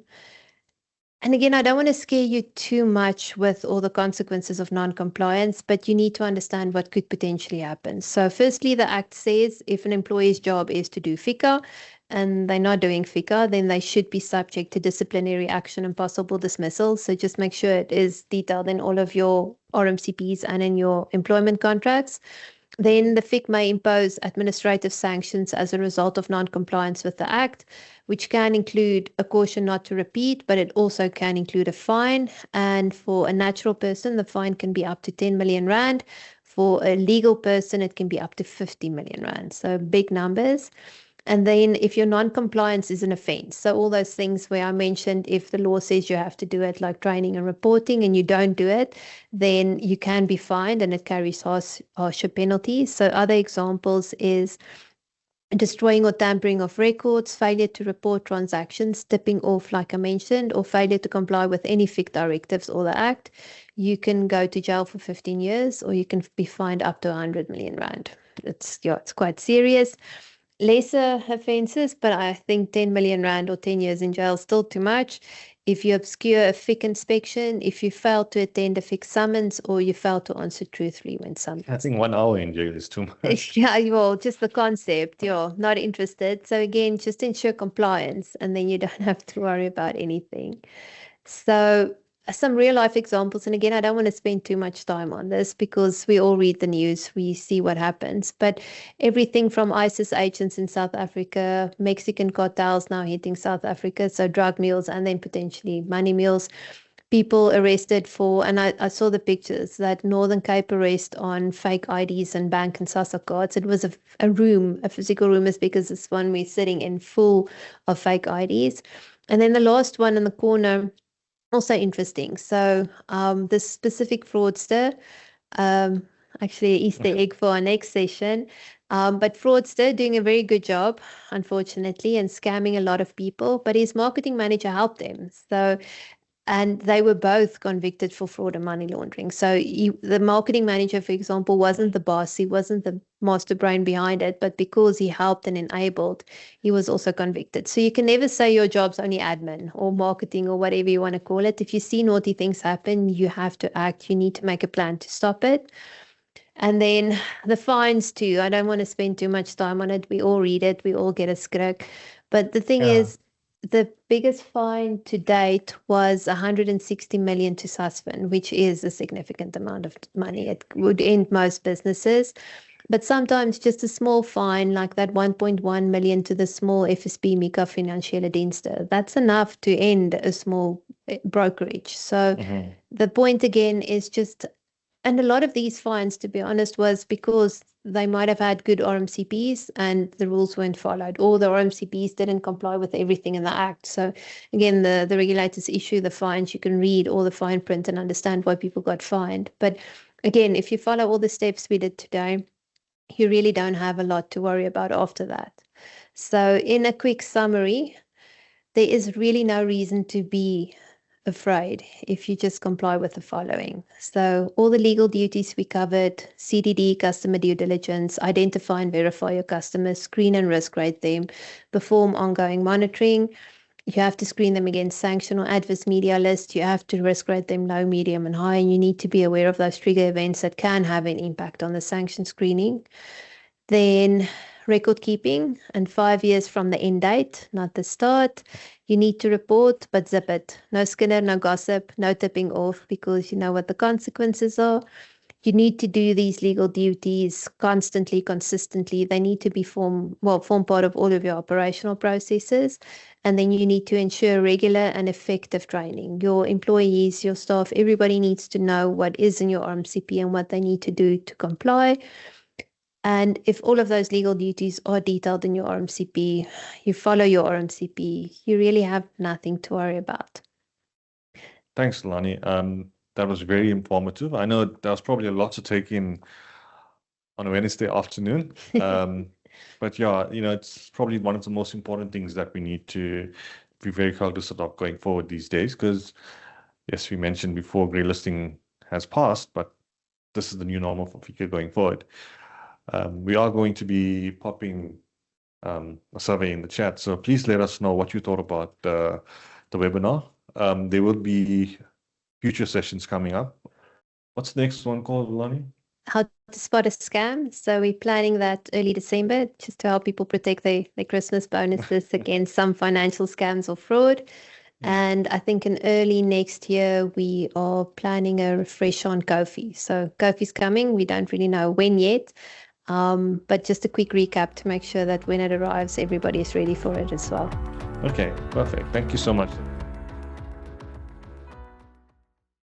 And again, I don't want to scare you too much with all the consequences of non-compliance, but you need to understand what could potentially happen. So firstly, the Act says if an employee's job is to do FICA and they're not doing FICA, then they should be subject to disciplinary action and possible dismissal. So just make sure it is detailed in all of your RMCPs and in your employment contracts. Then the FIC may impose administrative sanctions as a result of non-compliance with the Act, which can include a caution not to repeat, but it also can include a fine. And for a natural person, the fine can be up to 10 million rand. For a legal person, it can be up to 50 million rand. So big numbers. And then if your non-compliance is an offense, so all those things where I mentioned, if the law says you have to do it, like training and reporting, and you don't do it, then you can be fined and it carries harsher penalties. So other examples is destroying or tampering of records, failure to report transactions, tipping off, like I mentioned, or failure to comply with any FIC directives or the Act. You can go to jail for 15 years or you can be fined up to 100 million rand. It's quite serious. Lesser offences, but I think 10 million rand or 10 years in jail is still too much. If you obscure a FIC inspection, if you fail to attend a FIC summons, or you fail to answer truthfully when summoned. I think 1 hour in jail is too much. Yeah, well, just the concept, you're not interested. So again, just ensure compliance and then you don't have to worry about anything. So some real life examples, and again, I don't want to spend too much time on this because we all read the news, we see what happens, but everything from ISIS agents in South Africa, Mexican cartels now hitting South Africa, so drug mules and then potentially money mules, people arrested for, and I saw the pictures, that Northern Cape arrest on fake IDs and bank and SASSA cards. It was a room, a physical room as big as this one we're sitting in, full of fake IDs. And then the last one in the corner, also interesting. So this specific fraudster, actually an Easter egg for our next session, but fraudster doing a very good job, unfortunately, and scamming a lot of people, but his marketing manager helped him. So And they were both convicted for fraud and money laundering. So the marketing manager, for example, wasn't the boss. He wasn't the master brain behind it, but because he helped and enabled, he was also convicted. So you can never say your job's only admin or marketing or whatever you want to call it. If you see naughty things happen, you have to act. You need to make a plan to stop it. And then the fines too. I don't want to spend too much time on it. We all read it. We all get a skrik. But the thing is, the biggest fine to date was 160 million to Susvin, which is a significant amount of money. It would end most businesses. But sometimes just a small fine like that 1.1 million to the small FSB Microfinansiële Dienste, that's enough to end a small brokerage. So the point again is just, and a lot of these fines, to be honest, was because they might have had good RMCPs and the rules weren't followed, or the RMCPs didn't comply with everything in the Act. So again, the regulators issue the fines. You can read all the fine print and understand why people got fined. But again, if you follow all the steps we did today, you really don't have a lot to worry about after that. So in a quick summary, there is really no reason to be afraid if you just comply with the following. So all the legal duties we covered: CDD, customer due diligence, identify and verify your customers, screen and risk rate them, perform ongoing monitoring. You have to screen them against sanction or adverse media lists. You have to risk rate them low, medium, and high, and you need to be aware of those trigger events that can have an impact on the sanction screening. Then record keeping, and 5 years from the end date, not the start. You need to report, but zip it. No Skinner, no gossip, no tipping off, because you know what the consequences are. You need to do these legal duties constantly, consistently. They need to be form part of all of your operational processes. And then you need to ensure regular and effective training. Your employees, your staff, everybody needs to know what is in your RMCP and what they need to do to comply. And if all of those legal duties are detailed in your RMCP, you follow your RMCP, you really have nothing to worry about. Thanks, Lelani. That was very informative. I know there was probably a lot to take in on a Wednesday afternoon. But yeah, it's probably one of the most important things that we need to be very cognizant of going forward these days, because yes, we mentioned before, grey listing has passed, but this is the new normal for FICA going forward. We are going to be popping a survey in the chat, so please let us know what you thought about the webinar. There will be future sessions coming up. What's the next one called, Lelani? How to spot a scam. So we're planning that early December, just to help people protect their Christmas bonuses against some financial scams or fraud. And I think in early next year, we are planning a refresh on Kofi. So Kofi's coming. We don't really know when yet. But just a quick recap to make sure that when it arrives, everybody is ready for it as well. Okay, perfect. Thank you so much.